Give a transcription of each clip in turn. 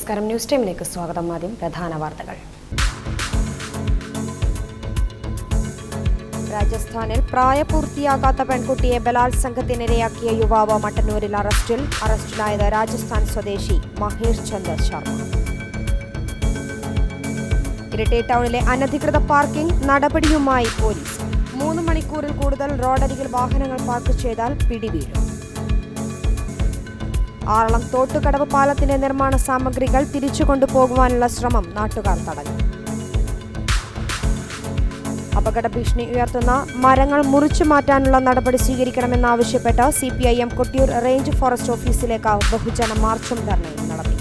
നമസ്കാരം, ന്യൂസ് ടൈമിലേക്ക് സ്വാഗതം. ആദ്യം പ്രധാന വാർത്തകൾ. രാജസ്ഥാനിൽ പ്രായപൂർത്തിയാകാത്ത പെൺകുട്ടിയെ ബലാത്സംഗത്തിനിരയാക്കിയ യുവാവ് മട്ടന്നൂരിൽ അറസ്റ്റിലായത് രാജസ്ഥാൻ സ്വദേശി മഹേഷ് ചന്ദ്ര ശർമ്മ. ഇരിട്ടി ടൗണിലെ അനധികൃത പാർക്കിംഗ് നടപടിയുമായി പോലീസ്. 3 മണിക്കൂറിൽ കൂടുതൽ റോഡരികിൽ വാഹനങ്ങൾ പാർക്ക് ചെയ്താൽ പിടിവീഴും. ആറളം തോട്ടുകടവ് പാലത്തിന്റെ നിർമ്മാണ സാമഗ്രികൾ തിരിച്ചു കൊണ്ടുപോകുവാനുള്ള ശ്രമം നാട്ടുകാർ തടഞ്ഞു. അപകട ഭീഷണി ഉയർത്തുന്ന മരങ്ങൾ മുറിച്ചു മാറ്റാനുള്ള നടപടി സ്വീകരിക്കണമെന്നാവശ്യപ്പെട്ട് CPIM കൊട്ടിയൂർ റേഞ്ച് ഫോറസ്റ്റ് ഓഫീസിലേക്ക് ബഹുജന മാർച്ചും ധർണയും നടത്തി.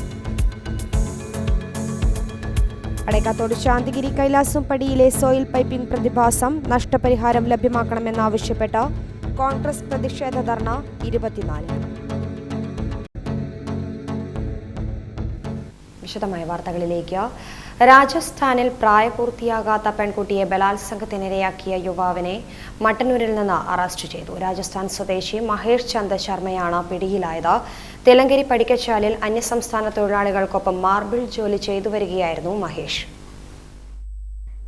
അടയ്ക്കാത്തോട് ശാന്തിഗിരി കൈലാസം പടിയിലെ സോയിൽ പൈപ്പിംഗ് പ്രതിഭാസം നഷ്ടപരിഹാരം ലഭ്യമാക്കണമെന്നാവശ്യപ്പെട്ട് കോൺഗ്രസ് പ്രതിഷേധ ധർണ 24. വിശദമായ വാർത്തകളിലേക്ക്. രാജസ്ഥാനിൽ പ്രായപൂർത്തിയാകാത്ത പെൺകുട്ടിയെ ബലാത്സംഗത്തിനിരയാക്കിയ യുവാവിനെ മട്ടന്നൂരിൽ നിന്ന് അറസ്റ്റ് ചെയ്തു. രാജസ്ഥാൻ സ്വദേശി മഹേഷ് ചന്ദ്ര ശർമ്മയാണ് പിടിയിലായത്. തിലങ്കേരി പടിക്കച്ചാലിൽ അന്യസംസ്ഥാന തൊഴിലാളികൾക്കൊപ്പം മാർബിൾ ജോലി ചെയ്തു വരികയായിരുന്നു മഹേഷ്.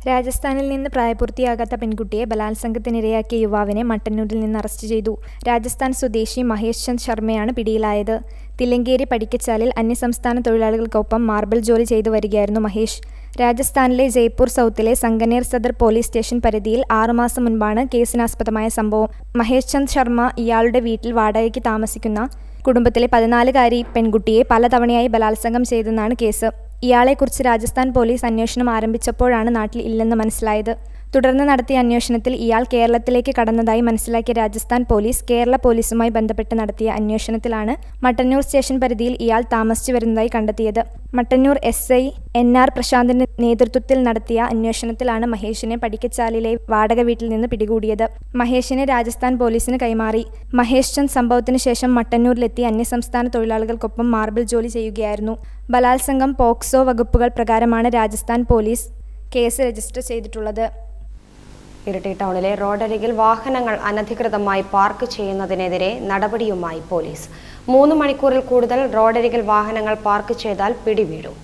രാജസ്ഥാനിൽ നിന്ന് പ്രായപൂർത്തിയാകാത്ത പെൺകുട്ടിയെ ബലാത്സംഗത്തിനിരയാക്കിയ യുവാവിനെ മട്ടന്നൂരിൽ നിന്ന് അറസ്റ്റ് ചെയ്തു. രാജസ്ഥാൻ സ്വദേശി മഹേഷ് ചന്ദ്ര ശർമ്മയാണ് പിടിയിലായത്. തിലങ്കേരി പടിക്കച്ചാലിൽ അന്യസംസ്ഥാന തൊഴിലാളികൾക്കൊപ്പം മാർബിൾ ജോലി ചെയ്തു വരികയായിരുന്നു മഹേഷ്. രാജസ്ഥാനിലെ ജയ്പൂർ സൗത്തിലെ സംഗനേർ സദർ പോലീസ് സ്റ്റേഷൻ പരിധിയിൽ 6 മാസം മുൻപാണ് കേസിനാസ്പദമായ സംഭവം. മഹേഷ് ചന്ദ്ര ശർമ്മ ഇയാളുടെ വീട്ടിൽ വാടകയ്ക്ക് താമസിക്കുന്ന കുടുംബത്തിലെ 14-കാരി പെൺകുട്ടിയെ പലതവണയായി ബലാത്സംഗം ചെയ്തെന്നാണ് കേസ്. ഇയാളെക്കുറിച്ച് രാജസ്ഥാൻ പോലീസ് അന്വേഷണം ആരംഭിച്ചപ്പോഴാണ് നാട്ടിൽ ഇല്ലെന്ന് മനസ്സിലായത്. തുടർന്ന് നടത്തിയ അന്വേഷണത്തിൽ ഇയാൾ കേരളത്തിലേക്ക് കടന്നതായി മനസ്സിലാക്കിയ രാജസ്ഥാൻ പോലീസ് കേരള പോലീസുമായി ബന്ധപ്പെട്ട് നടത്തിയ അന്വേഷണത്തിലാണ് മട്ടന്നൂർ സ്റ്റേഷൻ പരിധിയിൽ ഇയാൾ താമസിച്ചു വരുന്നതായി കണ്ടെത്തിയത്. മട്ടന്നൂർ SI NR പ്രശാന്തിന്റെ നേതൃത്വത്തിൽ നടത്തിയ അന്വേഷണത്തിലാണ് മഹേഷിനെ പടിക്കച്ചാലിലെ വാടക വീട്ടിൽ നിന്ന് പിടികൂടിയത്. മഹേഷിനെ രാജസ്ഥാൻ പോലീസിന് കൈമാറി. മഹേഷ് ചന്ദ് സംഭവത്തിന് ശേഷം മട്ടന്നൂരിലെത്തി അന്യസംസ്ഥാന തൊഴിലാളികൾക്കൊപ്പം മാർബിൾ ജോലി ചെയ്യുകയായിരുന്നു. ബലാത്സംഗം, പോക്സോ വകുപ്പുകൾ പ്രകാരമാണ് രാജസ്ഥാൻ പോലീസ് കേസ് രജിസ്റ്റർ ചെയ്തിട്ടുള്ളത്. ഇരിട്ടി ടൗണിലെ റോഡരികിൽ വാഹനങ്ങൾ അനധികൃതമായി പാർക്ക് ചെയ്യുന്നതിനെതിരെ നടപടിയുമായി പോലീസ്. 3 മണിക്കൂറിൽ കൂടുതൽ റോഡരികിൽ വാഹനങ്ങൾ പാർക്ക് ചെയ്താൽ പിടിവീഴും.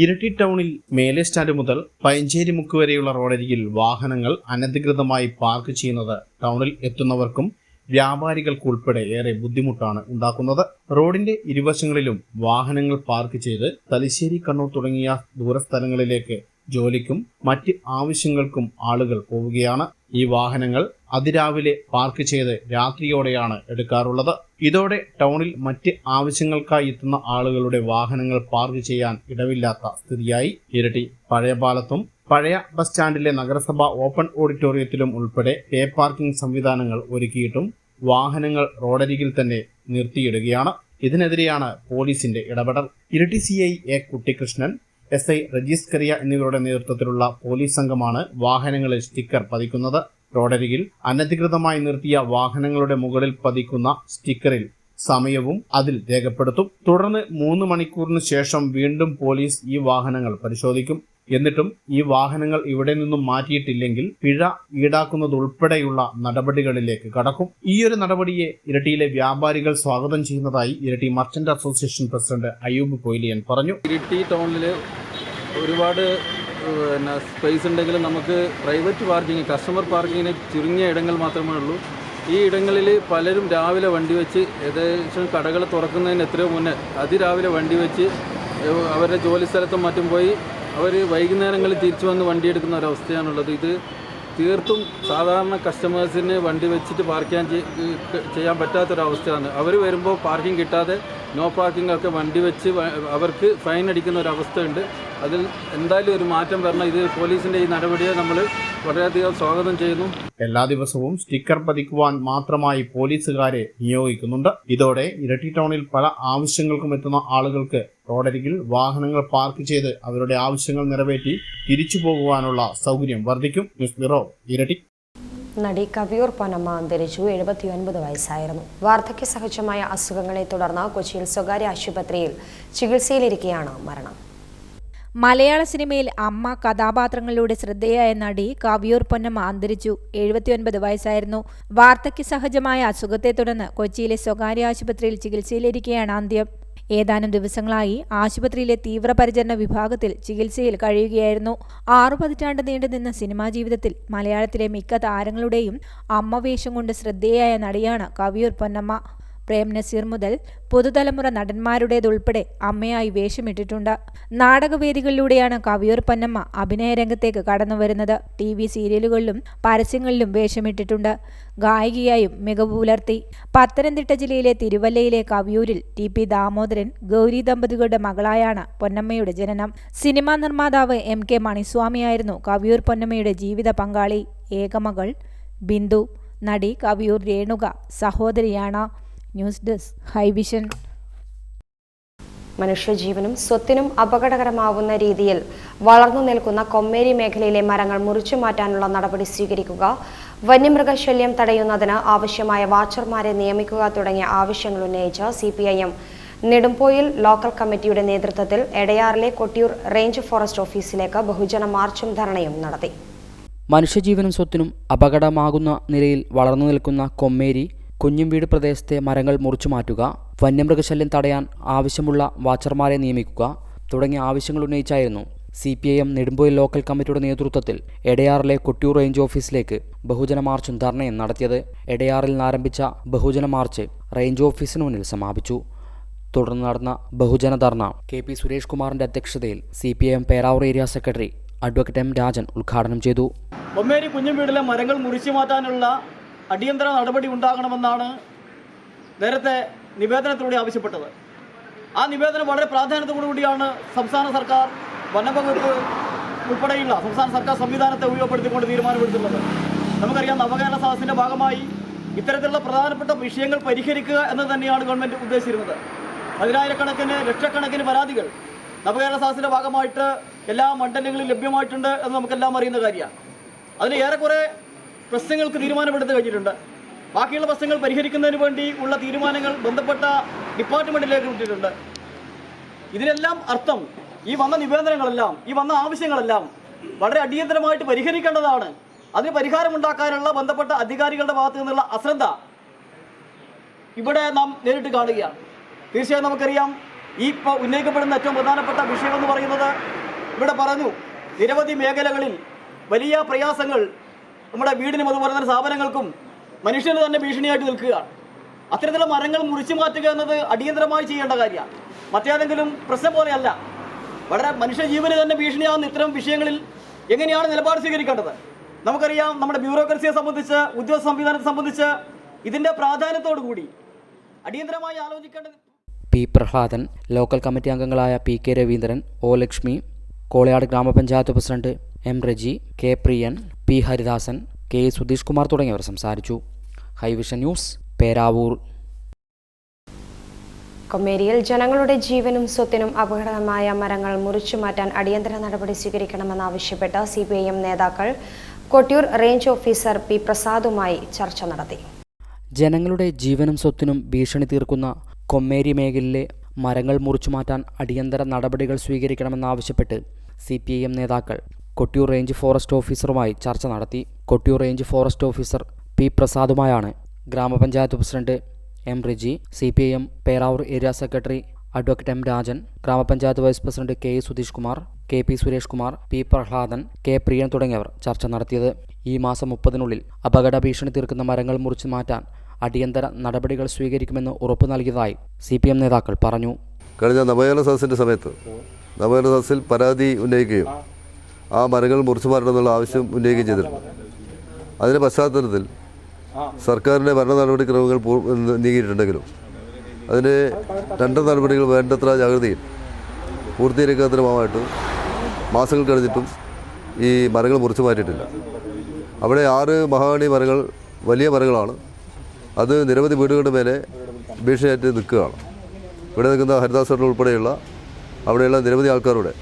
ഇരിട്ടി ടൗണിൽ മേലെ സ്റ്റാൻഡ് മുതൽ പയഞ്ചേരി മുക്ക് വരെയുള്ള റോഡരികിൽ വാഹനങ്ങൾ അനധികൃതമായി പാർക്ക് ചെയ്യുന്നത് ടൗണിൽ എത്തുന്നവർക്കും വ്യാപാരികൾക്കുൾപ്പെടെ ഏറെ ബുദ്ധിമുട്ടാണ് ഉണ്ടാക്കുന്നത്. റോഡിന്റെ ഇരുവശങ്ങളിലും വാഹനങ്ങൾ പാർക്ക് ചെയ്ത് തലശ്ശേരി, കണ്ണൂർ തുടങ്ങിയ ദൂരസ്ഥലങ്ങളിലേക്ക് ജോലിക്കും മറ്റ് ആവശ്യങ്ങൾക്കും ആളുകൾ പോവുകയാണ്. ഈ വാഹനങ്ങൾ അതിരാവിലെ പാർക്ക് ചെയ്ത് രാത്രിയോടെയാണ് എടുക്കാറുള്ളത്. ഇതോടെ ടൗണിൽ മറ്റ് ആവശ്യങ്ങൾക്കായി എത്തുന്ന ആളുകളുടെ വാഹനങ്ങൾ പാർക്ക് ചെയ്യാൻ ഇടവില്ലാത്ത സ്ഥിതിയായി. ഇരിട്ടി പഴയപാലത്തും പഴയ ബസ് സ്റ്റാൻഡിലെ നഗരസഭ ഓപ്പൺ ഓഡിറ്റോറിയത്തിലും ഉൾപ്പെടെ പേ പാർക്കിംഗ് സംവിധാനങ്ങൾ ഒരുക്കിയിട്ടും വാഹനങ്ങൾ റോഡരികിൽ തന്നെ നിർത്തിയിടുകയാണ്. ഇതിനെതിരെയാണ് പോലീസിന്റെ ഇടപെടൽ. Iritty CI A Kuttikrishnan, SI റജീസ് കറിയ എന്നിവരുടെ നേതൃത്വത്തിലുള്ള പോലീസ് സംഘമാണ് വാഹനങ്ങളിൽ സ്റ്റിക്കർ പതിക്കുന്നത്. റോഡരികിൽ അനധികൃതമായി നിർത്തിയ വാഹനങ്ങളുടെ മുകളിൽ പതിക്കുന്ന സ്റ്റിക്കറിൽ സമയവും അതിൽ രേഖപ്പെടുത്തും. തുടർന്ന് 3 മണിക്കൂറിന് ശേഷം വീണ്ടും പോലീസ് ഈ വാഹനങ്ങൾ പരിശോധിക്കും. എന്നിട്ടും ഈ വാഹനങ്ങൾ ഇവിടെ നിന്നും മാറ്റിയിട്ടില്ലെങ്കിൽ പിഴ ഈടാക്കുന്നതുൾപ്പെടെയുള്ള നടപടികളിലേക്ക് കടക്കും. ഈയൊരു നടപടിയെ ഇരിട്ടിയിലെ വ്യാപാരികൾ സ്വാഗതം ചെയ്യുന്നതായി Iritty merchant association president Ayyub Poyilian പറഞ്ഞു. ഇരിട്ടി ടൗണിൽ ഒരുപാട് സ്പേസ് ഉണ്ടെങ്കിലും നമുക്ക് പ്രൈവറ്റ് പാർക്കിംഗ്, കസ്റ്റമർ പാർക്കിങ്ങിന് ചുരുങ്ങിയ ഇടങ്ങൾ മാത്രമേ ഉള്ളൂ. ഈ ഇടങ്ങളിൽ പലരും രാവിലെ വണ്ടി വെച്ച് ഏകദേശം കടകൾ തുറക്കുന്നതിന് എത്രയോ മുന്നേ അതിരാവിലെ വണ്ടി വെച്ച് അവരുടെ ജോലി സ്ഥലത്തും മറ്റും പോയി അവർ വൈകുന്നേരങ്ങളിൽ തിരിച്ചു വന്ന് വണ്ടി എടുക്കുന്ന ഒരവസ്ഥയാണുള്ളത്. ഇത് തീർത്തും സാധാരണ കസ്റ്റമേഴ്സിന് വണ്ടി വെച്ചിട്ട് പാർക്ക് ചെയ്യാൻ പറ്റാത്തൊരവസ്ഥയാണ്. അവർ വരുമ്പോൾ പാർക്കിംഗ് കിട്ടാതെ നോ പാർക്കിംഗ് ഒക്കെ വണ്ടി വെച്ച് അവർക്ക് ഫൈൻ അടിക്കുന്ന ഒരവസ്ഥയുണ്ട്. അതിൽ എന്തായാലും ഒരു മാറ്റം വരണം. ഇത് പോലീസിൻ്റെ ഈ നടപടിയെ നമ്മൾ വളരെയധികം സ്വാഗതം ചെയ്യുന്നു. എല്ലാ ദിവസവും സ്റ്റിക്കർ പതിക്കുവാൻ മാത്രമായി പോലീസുകാരെ നിയോഗിക്കുന്നുണ്ട്. ഇതോടെ ഇരിട്ടി ടൗണിൽ പല ആവശ്യങ്ങൾക്കും എത്തുന്ന ആളുകൾക്ക് റോഡരികിൽ വാഹനങ്ങൾ പാർക്ക് ചെയ്ത് അവരുടെ ആവശ്യങ്ങൾ നിറവേറ്റി തിരിച്ചു പോകുവാനുള്ള സൗകര്യം വർദ്ധിക്കും. News bureau, Iritty. നടി കവിയൂർ പൊന്നമ്മ അന്തരിച്ചു. 79 വയസ്സായിരുന്നു. വാർദ്ധക്യ സഹജമായ അസുഖങ്ങളെ തുടർന്ന് കൊച്ചിയിൽ സ്വകാര്യ ആശുപത്രിയിൽ ചികിത്സയിലിരിക്കെയാണ് മരണം. മലയാള സിനിമയിൽ അമ്മ കഥാപാത്രങ്ങളിലൂടെ ശ്രദ്ധേയായ നടി കവിയൂർ പൊന്നമ്മ അന്തരിച്ചു. 79 വയസ്സായിരുന്നു. വാർദ്ധക്യ സഹജമായ അസുഖത്തെ തുടർന്ന് കൊച്ചിയിലെ സ്വകാര്യ ആശുപത്രിയിൽ ചികിത്സയിലിരിക്കെയാണ് അന്ത്യം. ഏതാനും ദിവസങ്ങളായി ആശുപത്രിയിലെ തീവ്രപരിചരണ വിഭാഗത്തിൽ ചികിത്സയിൽ കഴിയുകയായിരുന്നു. 6 പതിറ്റാണ്ട് നീണ്ടുനിന്ന സിനിമാ ജീവിതത്തിൽ മലയാളത്തിലെ മിക്ക താരങ്ങളുടെയും അമ്മ വേഷം കൊണ്ട് ശ്രദ്ധേയായ നടിയാണ് കവിയൂർ പൊന്നമ്മ. പ്രേം നസീർ മുതൽ പുതുതലമുറ നടന്മാരുടേതുൾപ്പെടെ അമ്മയായി വേഷമിട്ടിട്ടുണ്ട്. നാടകവേദികളിലൂടെയാണ് കവിയൂർ പൊന്നമ്മ അഭിനയ രംഗത്തേക്ക് കടന്നുവരുന്നത്. TV സീരിയലുകളിലും പരസ്യങ്ങളിലും വേഷമിട്ടിട്ടുണ്ട്. ഗായികയായും മികവ് പുലർത്തി. പത്തനംതിട്ട ജില്ലയിലെ തിരുവല്ലയിലെ കവിയൂരിൽ TP ദാമോദരൻ ഗൗരി ദമ്പതികളുടെ മകളായാണ് പൊന്നമ്മയുടെ ജനനം. സിനിമാ നിർമ്മാതാവ് MK മണിസ്വാമിയായിരുന്നു കവിയൂർ പൊന്നമ്മയുടെ ജീവിത പങ്കാളി. ഏകമകൾ ബിന്ദു. നടി കവിയൂർ രേണുക സഹോദരിയാണ്. News desk Hi Vision. മനുഷ്യജീവനും സ്വത്തിനും അപകടകരമാവുന്ന രീതിയിൽ വളർന്നു നിൽക്കുന്ന കൊമ്മേരി മേഖലയിലെ മരങ്ങൾ മുറിച്ചു മാറ്റാനുള്ള നടപടി സ്വീകരിക്കുക, വന്യമൃഗശല്യം തടയുന്നതിന് ആവശ്യമായ വാച്ചർമാരെ നിയമിക്കുക തുടങ്ങിയ ആവശ്യങ്ങൾ ഉന്നയിച്ച് CPIM നെടുമ്പോയിൽ ലോക്കൽ കമ്മിറ്റിയുടെ നേതൃത്വത്തിൽ എടയാറിലെ കൊട്ടിയൂർ റേഞ്ച് ഫോറസ്റ്റ് ഓഫീസിലേക്ക് ബഹുജന മാർച്ചും ധർണയും നടത്തി. മനുഷ്യജീവനും സ്വത്തിനും അപകടമാകുന്ന നിലയിൽ വളർന്നു നിൽക്കുന്ന കൊമ്മേരി കുഞ്ഞുംവീട് പ്രദേശത്തെ മരങ്ങൾ മുറിച്ചു മാറ്റുക, വന്യമൃഗശല്യം തടയാൻ ആവശ്യമുള്ള വാച്ചർമാരെ നിയമിക്കുക തുടങ്ങിയ ആവശ്യങ്ങൾ ഉന്നയിച്ചായിരുന്നു CPIM നെടുമ്പോയിൽ ലോക്കൽ കമ്മിറ്റിയുടെ നേതൃത്വത്തിൽ എടയാറിലെ കൊട്ടിയൂർ റേഞ്ച് ഓഫീസിലേക്ക് ബഹുജന മാർച്ചും ധർണയും നടത്തിയത്. എടയാറിൽ നിന്നാരംഭിച്ച ബഹുജന മാർച്ച് റേഞ്ച് ഓഫീസിന് മുന്നിൽ സമാപിച്ചു. തുടർന്ന് നടന്ന ബഹുജന ധർണ KP സുരേഷ് കുമാറിന്റെ അധ്യക്ഷതയിൽ CPIM Peravoor area secretary advocate M Rajan ഉദ്ഘാടനം ചെയ്തു. കൊമ്മേരി കുഞ്ഞുംവീടിലെ മരങ്ങൾ മുറിച്ചു മാറ്റാനുള്ള അടിയന്തര നടപടി ഉണ്ടാകണമെന്നാണ് നേരത്തെ നിവേദനത്തിലൂടെ ആവശ്യപ്പെട്ടത്. ആ നിവേദനം വളരെ പ്രാധാന്യത്തോടുകൂടിയാണ് സംസ്ഥാന സർക്കാർ വനംവകുപ്പ് ഉൾപ്പെടെയുള്ള സംസ്ഥാന സർക്കാർ സംവിധാനത്തെ ഉപയോഗപ്പെടുത്തിക്കൊണ്ട് തീരുമാനമെടുത്തുള്ളത്. നമുക്കറിയാം, നവകേരള സദസ്സിൻ്റെ ഭാഗമായി ഇത്തരത്തിലുള്ള പ്രധാനപ്പെട്ട വിഷയങ്ങൾ പരിഹരിക്കുക എന്ന് തന്നെയാണ് ഗവൺമെൻറ് ഉദ്ദേശിച്ചിരുന്നത്. പതിനായിരക്കണക്കിന് ലക്ഷക്കണക്കിന് പരാതികൾ നവകേരള സദസ്സിൻ്റെ ഭാഗമായിട്ട് എല്ലാ മണ്ഡലങ്ങളിലും ലഭ്യമായിട്ടുണ്ട് എന്ന് നമുക്കെല്ലാം അറിയുന്ന കാര്യമാണ്. അതിന് ഏറെക്കുറെ പ്രശ്നങ്ങൾക്ക് തീരുമാനമെടുത്ത് കഴിഞ്ഞിട്ടുണ്ട്. ബാക്കിയുള്ള പ്രശ്നങ്ങൾ പരിഹരിക്കുന്നതിന് വേണ്ടി ഉള്ള തീരുമാനങ്ങൾ ബന്ധപ്പെട്ട ഡിപ്പാർട്ട്മെൻറ്റിലേക്ക് വിട്ടിട്ടുണ്ട്. ഇതിനെല്ലാം അർത്ഥം ഈ വന്ന നിവേദനങ്ങളെല്ലാം, ഈ വന്ന ആവശ്യങ്ങളെല്ലാം വളരെ അടിയന്തരമായിട്ട് പരിഹരിക്കേണ്ടതാണ്. അതിന് പരിഹാരമുണ്ടാക്കാനുള്ള ബന്ധപ്പെട്ട അധികാരികളുടെ ഭാഗത്തു നിന്നുള്ള അശ്രദ്ധ ഇവിടെ നാം നേരിട്ട് കാണുകയാണ്. തീർച്ചയായും നമുക്കറിയാം, ഈ ഇപ്പോൾ ഉന്നയിക്കപ്പെടുന്ന ഏറ്റവും പ്രധാനപ്പെട്ട വിഷയമെന്ന് പറയുന്നത്, ഇവിടെ പറഞ്ഞു, നിരവധി മേഖലകളിൽ വലിയ പ്രയാസങ്ങൾ നമ്മുടെ വീടിനും അതുപോലെ തന്നെ സ്ഥാപനങ്ങൾക്കും മനുഷ്യന് തന്നെ ഭീഷണിയായിട്ട് നിൽക്കുകയാണ്. അത്തരത്തിലുള്ള മരങ്ങൾ മുറിച്ചു മാറ്റുക എന്നത് അടിയന്തരമായി ചെയ്യേണ്ട കാര്യമാണ്. മറ്റേതെങ്കിലും പ്രശ്നം പോലെയല്ല. വളരെ മനുഷ്യജീവന് തന്നെ ഭീഷണിയാവുന്ന ഇത്തരം വിഷയങ്ങളിൽ എങ്ങനെയാണ് നിലപാട് സ്വീകരിക്കേണ്ടത്? നമുക്കറിയാം, നമ്മുടെ ബ്യൂറോക്രസിയെ സംബന്ധിച്ച്, ഉദ്യോഗസ്ഥ സംവിധാനത്തെ സംബന്ധിച്ച് ഇതിൻ്റെ പ്രാധാന്യത്തോടു കൂടി അടിയന്തരമായി ആലോചിക്കേണ്ടത്. P പ്രഹ്ലാദൻ, ലോക്കൽ കമ്മിറ്റി അംഗങ്ങളായ PK രവീന്ദ്രൻ, O ലക്ഷ്മി, കോളയാട് ഗ്രാമപഞ്ചായത്ത് പ്രസിഡന്റ് M റജി, K പ്രിയൻ, P ഹരിദാസൻ, K സുധീഷ് കുമാർ തുടങ്ങിയവർ സംസാരിച്ചു. ഹൈവിഷൻ ന്യൂസ്, പേരാവൂർ. കൊമ്മേരിയിൽ ജനങ്ങളുടെ ജീവനും സ്വത്തിനും അപകടകരമായ മരങ്ങൾ മുറിച്ചു മാറ്റാൻ അടിയന്തര നടപടി സ്വീകരിക്കണമെന്നാവശ്യപ്പെട്ട് CPIM നേതാക്കൾ കൊട്ടിയൂർ റേഞ്ച് ഓഫീസർ P പ്രസാദുമായി ചർച്ച നടത്തി. ജനങ്ങളുടെ ജീവനും സ്വത്തിനും ഭീഷണി തീർക്കുന്ന കൊമ്മേരി മേഖലയിലെ മരങ്ങൾ മുറിച്ചു മാറ്റാൻ അടിയന്തര നടപടികൾ സ്വീകരിക്കണമെന്നാവശ്യപ്പെട്ട് CPIM നേതാക്കൾ കൊട്ടിയൂർ റേഞ്ച് ഫോറസ്റ്റ് ഓഫീസറുമായി ചർച്ച നടത്തി. Kottiyoor range forest officer P പ്രസാദുമായാണ് ഗ്രാമപഞ്ചായത്ത് president M Reji, CPIM Peravoor area secretary advocate M Rajan, ഗ്രാമപഞ്ചായത്ത് vice president K Sudheesh Kumar, KP Suresh Kumar, P Prahladan, K Priyan തുടങ്ങിയവർ ചർച്ച നടത്തിയത്. ഈ മാസം 30-നുള്ളിൽ അപകട ഭീഷണി തീർക്കുന്ന മരങ്ങൾ മുറിച്ചു മാറ്റാൻ അടിയന്തര നടപടികൾ സ്വീകരിക്കുമെന്ന് ഉറപ്പു നൽകിയതായി CPIM നേതാക്കൾ പറഞ്ഞു. കഴിഞ്ഞ നവകേരള സദസ്സിൻ്റെ സമയത്ത് നവകേരള സദസ്സിൽ പരാതി ഉന്നയിക്കുകയും ആ മരങ്ങൾ മുറിച്ചു മാറ്റണമെന്നുള്ള ആവശ്യം ഉന്നയിക്കുകയും ചെയ്തിട്ടുണ്ട്. അതിൻ്റെ പശ്ചാത്തലത്തിൽ സർക്കാരിൻ്റെ ഭരണ നടപടിക്രമങ്ങൾ നീങ്ങിയിട്ടുണ്ടെങ്കിലും അതിന് ടെൻഡർ നടപടികൾ വേണ്ടത്ര ജാഗ്രതയിൽ പൂർത്തീകരിക്കാത്തതിന് ഭാഗമായിട്ട് മാസങ്ങൾ കഴിഞ്ഞിട്ടും ഈ മരങ്ങൾ മുറിച്ചു മാറ്റിയിട്ടില്ല. അവിടെ 6 മഹാഗണി മരങ്ങൾ വലിയ മരങ്ങളാണ്. അത് നിരവധി വീടുകളുടെ മേലെ ഭീഷണിയായിട്ട് നിൽക്കുകയാണ്. ഇവിടെ നിൽക്കുന്ന ഹരിദാസ് ഉൾപ്പെടെയുള്ള അവിടെയുള്ള നിരവധി ആൾക്കാരുടെ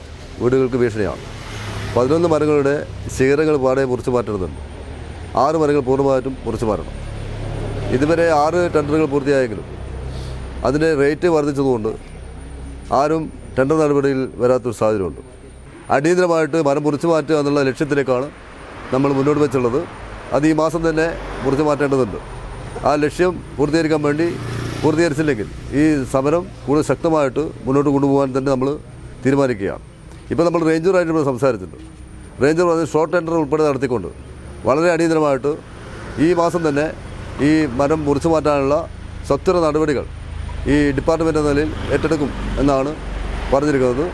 വീടുകൾക്ക് ഭീഷണിയാണ്. 11 മരങ്ങളുടെ ശിഖരങ്ങൾ പാടെ മുറിച്ചു മാറ്റുന്നുണ്ട്. 6 മരങ്ങൾ പൂർണ്ണമായിട്ടും മുറിച്ചു മാറ്റണം. ഇതുവരെ 6 ടെൻഡറുകൾ പൂർത്തിയായെങ്കിലും അതിൻ്റെ റേറ്റ് വർദ്ധിച്ചതുകൊണ്ട് ആരും ടെൻഡർ നടപടിയിൽ വരാത്തൊരു സാഹചര്യമുണ്ട്. അടിയന്തരമായിട്ട് മരം മുറിച്ചു മാറ്റുക എന്നുള്ള ലക്ഷ്യത്തിലേക്കാണ് നമ്മൾ മുന്നോട്ട് വെച്ചുള്ളത്. അത് ഈ മാസം തന്നെ മുറിച്ചു മാറ്റേണ്ടതുണ്ട്. ആ ലക്ഷ്യം പൂർത്തീകരിച്ചില്ലെങ്കിൽ ഈ സമരം കൂടുതൽ ശക്തമായിട്ട് മുന്നോട്ട് കൊണ്ടുപോകാൻ തന്നെ നമ്മൾ തീരുമാനിക്കുകയാണ്. ഇപ്പോൾ നമ്മൾ റേഞ്ചറുമായിട്ട് ഇവിടെ സംസാരിച്ചിട്ടുണ്ട്. റേഞ്ചർ പറഞ്ഞ് ഷോർട്ട് ടെൻഡർ ഉൾപ്പെടെ നടത്തിക്കൊണ്ട് വളരെ അടിയന്തരമായിട്ട് ഈ മാസം തന്നെ ഈ മരം മുറിച്ചു മാറ്റാനുള്ള സത്വര നടപടികൾ ഈ ഡിപ്പാർട്ട്മെൻറ്റ് എന്ന നിലയിൽ ഏറ്റെടുക്കും എന്നാണ് പറഞ്ഞിരിക്കുന്നത്.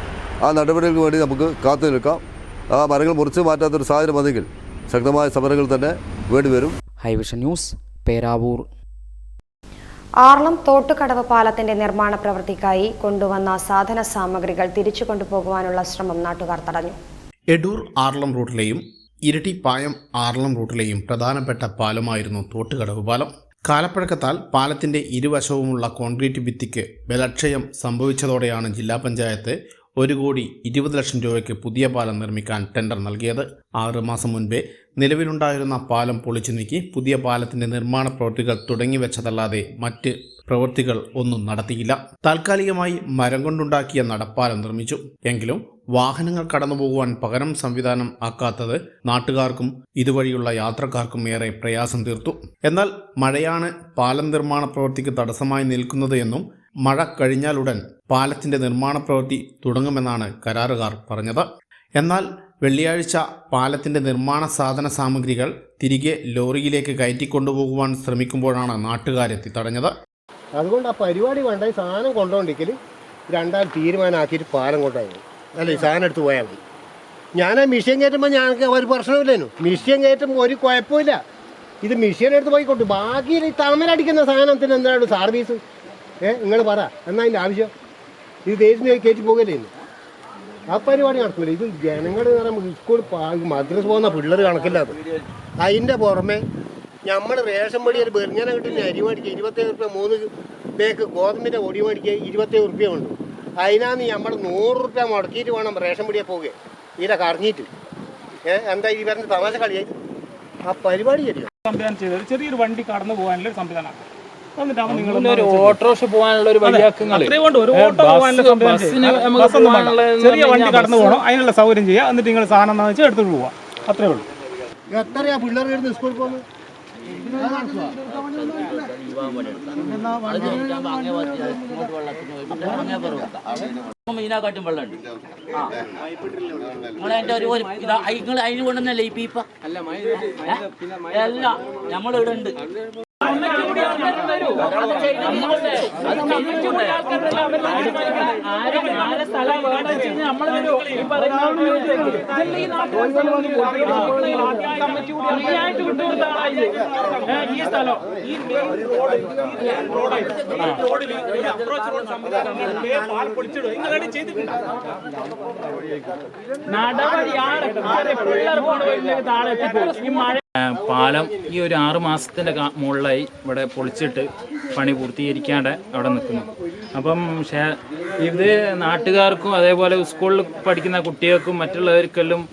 ആ നടപടികൾക്ക് വേണ്ടി നമുക്ക് കാത്തു നിൽക്കാം. ആ മരങ്ങൾ മുറിച്ചു മാറ്റാത്തൊരു സാഹചര്യം വന്നെങ്കിൽ ശക്തമായ സമരങ്ങൾ തന്നെ വേണ്ടിവരും. ഹൈവിഷൻ ന്യൂസ്, പേരാവൂർ. ആർളം തോട്ടുകടവ് പാലത്തിന്റെ നിർമ്മാണ പ്രവൃത്തിക്കായി കൊണ്ടുവന്ന സാധന സാമഗ്രികൾ തിരിച്ചു കൊണ്ടുപോകുവാനുള്ള ശ്രമം നാട്ടുകാർ തടഞ്ഞു. എടൂർ ആർളം റൂട്ടിലെയും ഇരട്ടിപ്പായം ആർളം റൂട്ടിലെയും പ്രധാനപ്പെട്ട പാലമായിരുന്നു തോട്ടുകടവ് പാലം. കാലപ്പഴക്കത്താൽ പാലത്തിന്റെ ഇരുവശവുമുള്ള കോൺക്രീറ്റ് ഭിത്തിക്ക് ബലക്ഷയം സംഭവിച്ചതോടെയാണ് ജില്ലാ പഞ്ചായത്ത് 1,20,00,000 രൂപയ്ക്ക് പുതിയ പാലം നിർമ്മിക്കാൻ ടെൻഡർ നൽകിയത്. 6 മാസം മുൻപേ നിലവിലുണ്ടായിരുന്ന പാലം പൊളിച്ചു നീക്കി പുതിയ പാലത്തിന്റെ നിർമ്മാണ പ്രവൃത്തികൾ തുടങ്ങിവെച്ചതല്ലാതെ മറ്റ് പ്രവൃത്തികൾ ഒന്നും നടത്തിയില്ല. താൽക്കാലികമായി മരം കൊണ്ടുണ്ടാക്കിയ നടപ്പാലം നിർമ്മിച്ചു. എങ്കിലും വാഹനങ്ങൾ കടന്നുപോകുവാൻ പകരം സംവിധാനം ആക്കാത്തത് നാട്ടുകാർക്കും ഇതുവഴിയുള്ള യാത്രക്കാർക്കും ഏറെ പ്രയാസം തീർത്തു. എന്നാൽ മഴയാണ് പാലം നിർമ്മാണ പ്രവൃത്തിക്ക് തടസ്സമായി നിൽക്കുന്നത് എന്നും മഴ കഴിഞ്ഞാലുടൻ പാലത്തിന്റെ നിർമ്മാണ പ്രവൃത്തി തുടങ്ങുമെന്നാണ് കരാറുകാർ പറഞ്ഞത്. എന്നാൽ വെള്ളിയാഴ്ച പാലത്തിന്റെ നിർമ്മാണ സാധന സാമഗ്രികൾ തിരികെ ലോറിയിലേക്ക് കയറ്റിക്കൊണ്ടുപോകുവാൻ ശ്രമിക്കുമ്പോഴാണ് നാട്ടുകാരെത്തി തടഞ്ഞത്. അതുകൊണ്ട് ആ പരിപാടി വേണ്ട, ഈ സാധനം കൊണ്ടുപോകണ്ടെങ്കിൽ രണ്ടാൾ തീരുമാനമാക്കിയിട്ട് പാലം കൊണ്ടുപോയി അല്ല ഈ സാധനം എടുത്ത് പോയാൽ മതി. ഞാൻ ആ മിഷ്യൻ കയറ്റുമ്പോൾ ഞങ്ങൾക്ക് ഒരു പ്രശ്നമില്ലേനു. മിഷ്യൻ കയറ്റുമ്പോൾ ഒരു കുഴപ്പമില്ല. ഇത് മിഷ്യൻ എടുത്ത് പോയിക്കോട്ടെ. ബാക്കി ഈ തമരടിക്കുന്ന സാധനത്തിന് എന്താണ് സർവീസ്? നിങ്ങൾ പറ, എന്നാ അതിൻ്റെ ആവശ്യം? ഇത് ദേശീയ കയറ്റി പോകല്ലേ ഇന്ന്? ആ പരിപാടി നടക്കില്ല. ഇത് ജനങ്ങൾ സ്കൂൾ മദ്രസ് പോകുന്ന പിള്ളേർ കണക്കില്ലാത്ത. അതിൻ്റെ പുറമെ നമ്മൾ റേഷൻ പടിയിൽ ബെർങ്ങനെ കിട്ടുന്ന അരി മേടിക്കുക 27 രൂപ, 3 പേക്ക് ഗോതമ്പിൻ്റെ പൊടി മേടിക്കുക 27 രൂപ ഉണ്ട്. അതിനാന്ന് നമ്മൾ 100 രൂപ മുടക്കിയിട്ട് വേണം റേഷൻ പടിയെ പോകുക. ഇതിനെ കറങ്ങിയിട്ട് എന്താ ഈ പറഞ്ഞ തമാശ കളിയായി. ആ പരിപാടി ശരിയാണ്. സംവിധാനം ചെയ്തത് ചെറിയൊരു വണ്ടി കടന്നു പോകാനുള്ള ഒരു സംവിധാനമാണ്. ഓട്ടോറിക്ഷ പോകാനുള്ള ഒരു ചെറിയ വണ്ടി കടന്നു പോകണം, അതിനുള്ള സൗകര്യം ചെയ്യുക. എന്നിട്ട് നിങ്ങൾ സാധനം എന്ന് വെച്ചാൽ എടുത്തിട്ട് പോവാം. അത്രേ ഉള്ളൂ. എത്രയാ പിള്ളേർ സ്കൂളിൽ പോകുന്നത്? മീനാക്കാട്ടും വെള്ളമുണ്ട്. നിങ്ങൾ അതിന്റെ ഒരു നിങ്ങൾ അതിന് കൊണ്ടുവന്നല്ലേ ഈ പീപ്പ അല്ല നമ്മളിവിടെ ഉണ്ട്. പാലം ഈ ഒരു 6 മാസത്തിൻ്റെ മുകളിലായി ഇവിടെ പൊളിച്ചിട്ട് പണി പൂർത്തീകരിക്കാണ്ട് അവിടെ നിൽക്കുന്നു. അപ്പം ഇത് നാട്ടുകാർക്കും അതേപോലെ സ്കൂളിൽ പഠിക്കുന്ന കുട്ടികൾക്കും മറ്റുള്ളവർക്കെല്ലാം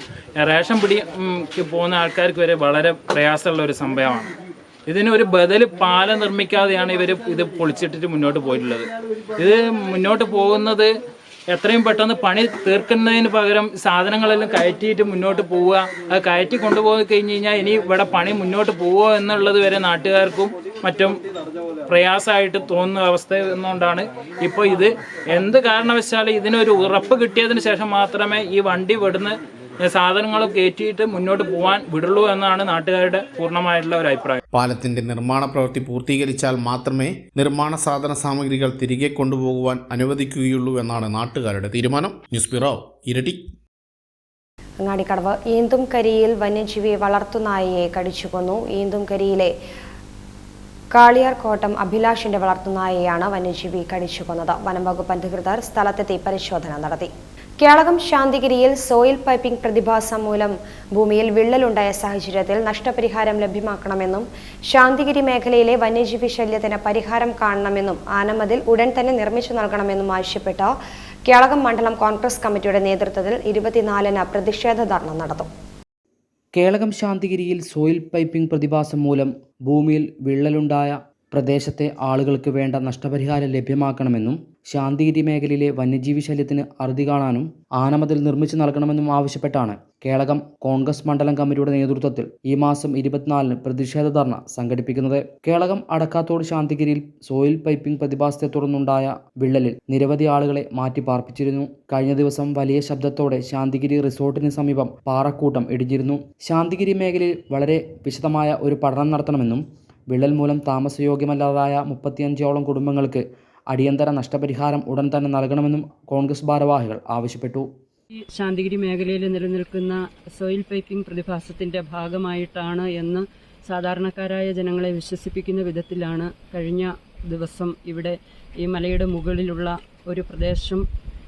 റേഷൻ പിടിക്ക് പോകുന്ന ആൾക്കാർക്ക് വരെ വളരെ പ്രയാസമുള്ള ഒരു സംഭവമാണ്. ഇതിനൊരു ബദൽ പാലം നിർമ്മിക്കാതെയാണ് ഇവർ ഇത് പൊളിച്ചിട്ടിട്ട് മുന്നോട്ട് പോയിട്ടുള്ളത്. ഇത് മുന്നോട്ട് പോകുന്നത് എത്രയും പെട്ടെന്ന് പണി തീർക്കുന്നതിന് പകരം സാധനങ്ങളെല്ലാം കയറ്റിയിട്ട് മുന്നോട്ട് പോവുക. അത് കയറ്റി കൊണ്ടുപോയി കഴിഞ്ഞ് കഴിഞ്ഞാൽ ഇനി ഇവിടെ പണി മുന്നോട്ട് പോവുക എന്നുള്ളത് വരെ നാട്ടുകാർക്കും മറ്റും പ്രയാസമായിട്ട് തോന്നുന്ന അവസ്ഥ എന്നുകൊണ്ടാണ് ഇപ്പോൾ ഇത് എന്ത് കാരണവശാലും ഇതിനൊരു ഉറപ്പ് കിട്ടിയതിന് ശേഷം മാത്രമേ ഈ വണ്ടി ഇവിടുന്ന് സാധനങ്ങൾ കയറ്റിയിട്ട് മുന്നോട്ട് പോകാൻ വിടുള്ളൂ എന്നാണ് നാട്ടുകാരുടെ പൂർണ്ണമായിട്ടുള്ള ഒരു അഭിപ്രായം. പാലത്തിന്റെ നിർമ്മാണ പ്രവൃത്തി പൂർത്തീകരിച്ചാൽ മാത്രമേ നിർമ്മാണ സാധന സാമഗ്രികൾ തിരികെ കൊണ്ടുപോകുവാൻ അനുവദിക്കുകയുള്ളൂ എന്നാണ് നാട്ടുകാരുടെ തീരുമാനം. ന്യൂസ് ബ്യൂറോ, ഇരട്ടി. അങ്ങാടിക്കടവ് ഈന്തുംകരിയിൽ വന്യജീവി വളർത്തുനായയെ കടിച്ചുകൊന്നു. ഈന്തുംകരിയിലെ കാളിയാർകോട്ടം അഭിലാഷിന്റെ വളർത്തുനായയാണ് വന്യജീവി കടിച്ചുകൊന്നത്. വനം വകുപ്പ് അധികൃതർ സ്ഥലത്തെത്തി പരിശോധന നടത്തി. കേളകം ശാന്തിഗിരിയിൽ സോയിൽ പൈപ്പിംഗ് പ്രതിഭാസം മൂലം ഭൂമിയിൽ വിള്ളലുണ്ടായ സാഹചര്യത്തിൽ നഷ്ടപരിഹാരം ലഭ്യമാക്കണമെന്നും ശാന്തിഗിരി മേഖലയിലെ വന്യജീവി ശല്യത്തിന് പരിഹാരം കാണണമെന്നും ആനമതിൽ ഉടൻ തന്നെ നിർമ്മിച്ചു നൽകണമെന്നും ആവശ്യപ്പെട്ട കേളകം മണ്ഡലം കോൺഗ്രസ് കമ്മിറ്റിയുടെ നേതൃത്വത്തിൽ 24-ന് പ്രതിഷേധ ധർണ നടത്തും. കേളകം ശാന്തിഗിരിയിൽ സോയിൽ പൈപ്പിംഗ് പ്രതിഭാസം മൂലം ഭൂമിയിൽ വിള്ളലുണ്ടായ പ്രദേശത്തെ ആളുകൾക്ക് വേണ്ട നഷ്ടപരിഹാരം ലഭ്യമാക്കണമെന്നും ശാന്തിഗിരി മേഖലയിലെ വന്യജീവി ശല്യത്തിന് അറുതി കാണാനും ആനമതിൽ നിർമ്മിച്ചു നൽകണമെന്നും ആവശ്യപ്പെട്ടാണ് കേളകം കോൺഗ്രസ് മണ്ഡലം കമ്മിറ്റിയുടെ നേതൃത്വത്തിൽ ഈ മാസം 24-ന് പ്രതിഷേധ ധർണ സംഘടിപ്പിക്കുന്നത്. കേളകം അടക്കാത്തോട് ശാന്തിഗിരിയിൽ സോയിൽ പൈപ്പിംഗ് പ്രതിഭാസത്തെ തുടർന്നുണ്ടായ വിള്ളലിൽ നിരവധി ആളുകളെ മാറ്റി പാർപ്പിച്ചിരുന്നു. കഴിഞ്ഞ ദിവസം വലിയ ശബ്ദത്തോടെ ശാന്തിഗിരി റിസോർട്ടിന് സമീപം പാറക്കൂട്ടം ഇടിഞ്ഞിരുന്നു. ശാന്തിഗിരി മേഖലയിൽ വളരെ വിശദമായ ഒരു പഠനം നടത്തണമെന്നും വിള്ളൽ മൂലം താമസയോഗ്യമല്ലാതായ 35ഓളം കുടുംബങ്ങൾക്ക് അടിയന്തര നഷ്ടപരിഹാരം ഉടൻ തന്നെ നൽകണമെന്നും കോൺഗ്രസ് ഭാരവാഹികൾ ആവശ്യപ്പെട്ടു. ഈ ശാന്തിഗിരി മേഖലയിൽ നിലനിൽക്കുന്ന സോയിൽ പൈപ്പിംഗ് പ്രതിഭാസത്തിൻ്റെ ഭാഗമായിട്ടാണ് എന്ന് സാധാരണക്കാരായ ജനങ്ങളെ വിശ്വസിപ്പിക്കുന്ന വിധത്തിലാണ് കഴിഞ്ഞ ദിവസം ഇവിടെ ഈ മലയുടെ മുകളിലുള്ള ഒരു പ്രദേശം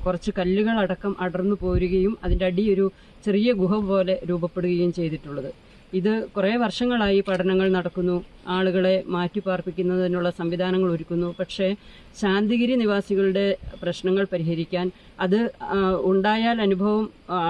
കുറച്ച് കല്ലുകളടക്കം അടർന്നു പോരുകയും അതിൻ്റെ അടി ഒരു ചെറിയ ഗുഹ പോലെ രൂപപ്പെടുകയും ചെയ്തിട്ടുള്ളത്. ഇത് കുറേ വർഷങ്ങളായി പഠനങ്ങൾ നടക്കുന്നു, ആളുകളെ മാറ്റിപ്പാർപ്പിക്കുന്നതിനുള്ള സംവിധാനങ്ങൾ ഒരുക്കുന്നു. പക്ഷേ ശാന്തിഗിരി നിവാസികളുടെ പ്രശ്നങ്ങൾ പരിഹരിക്കാൻ, അത് ഉണ്ടായാൽ അനുഭവം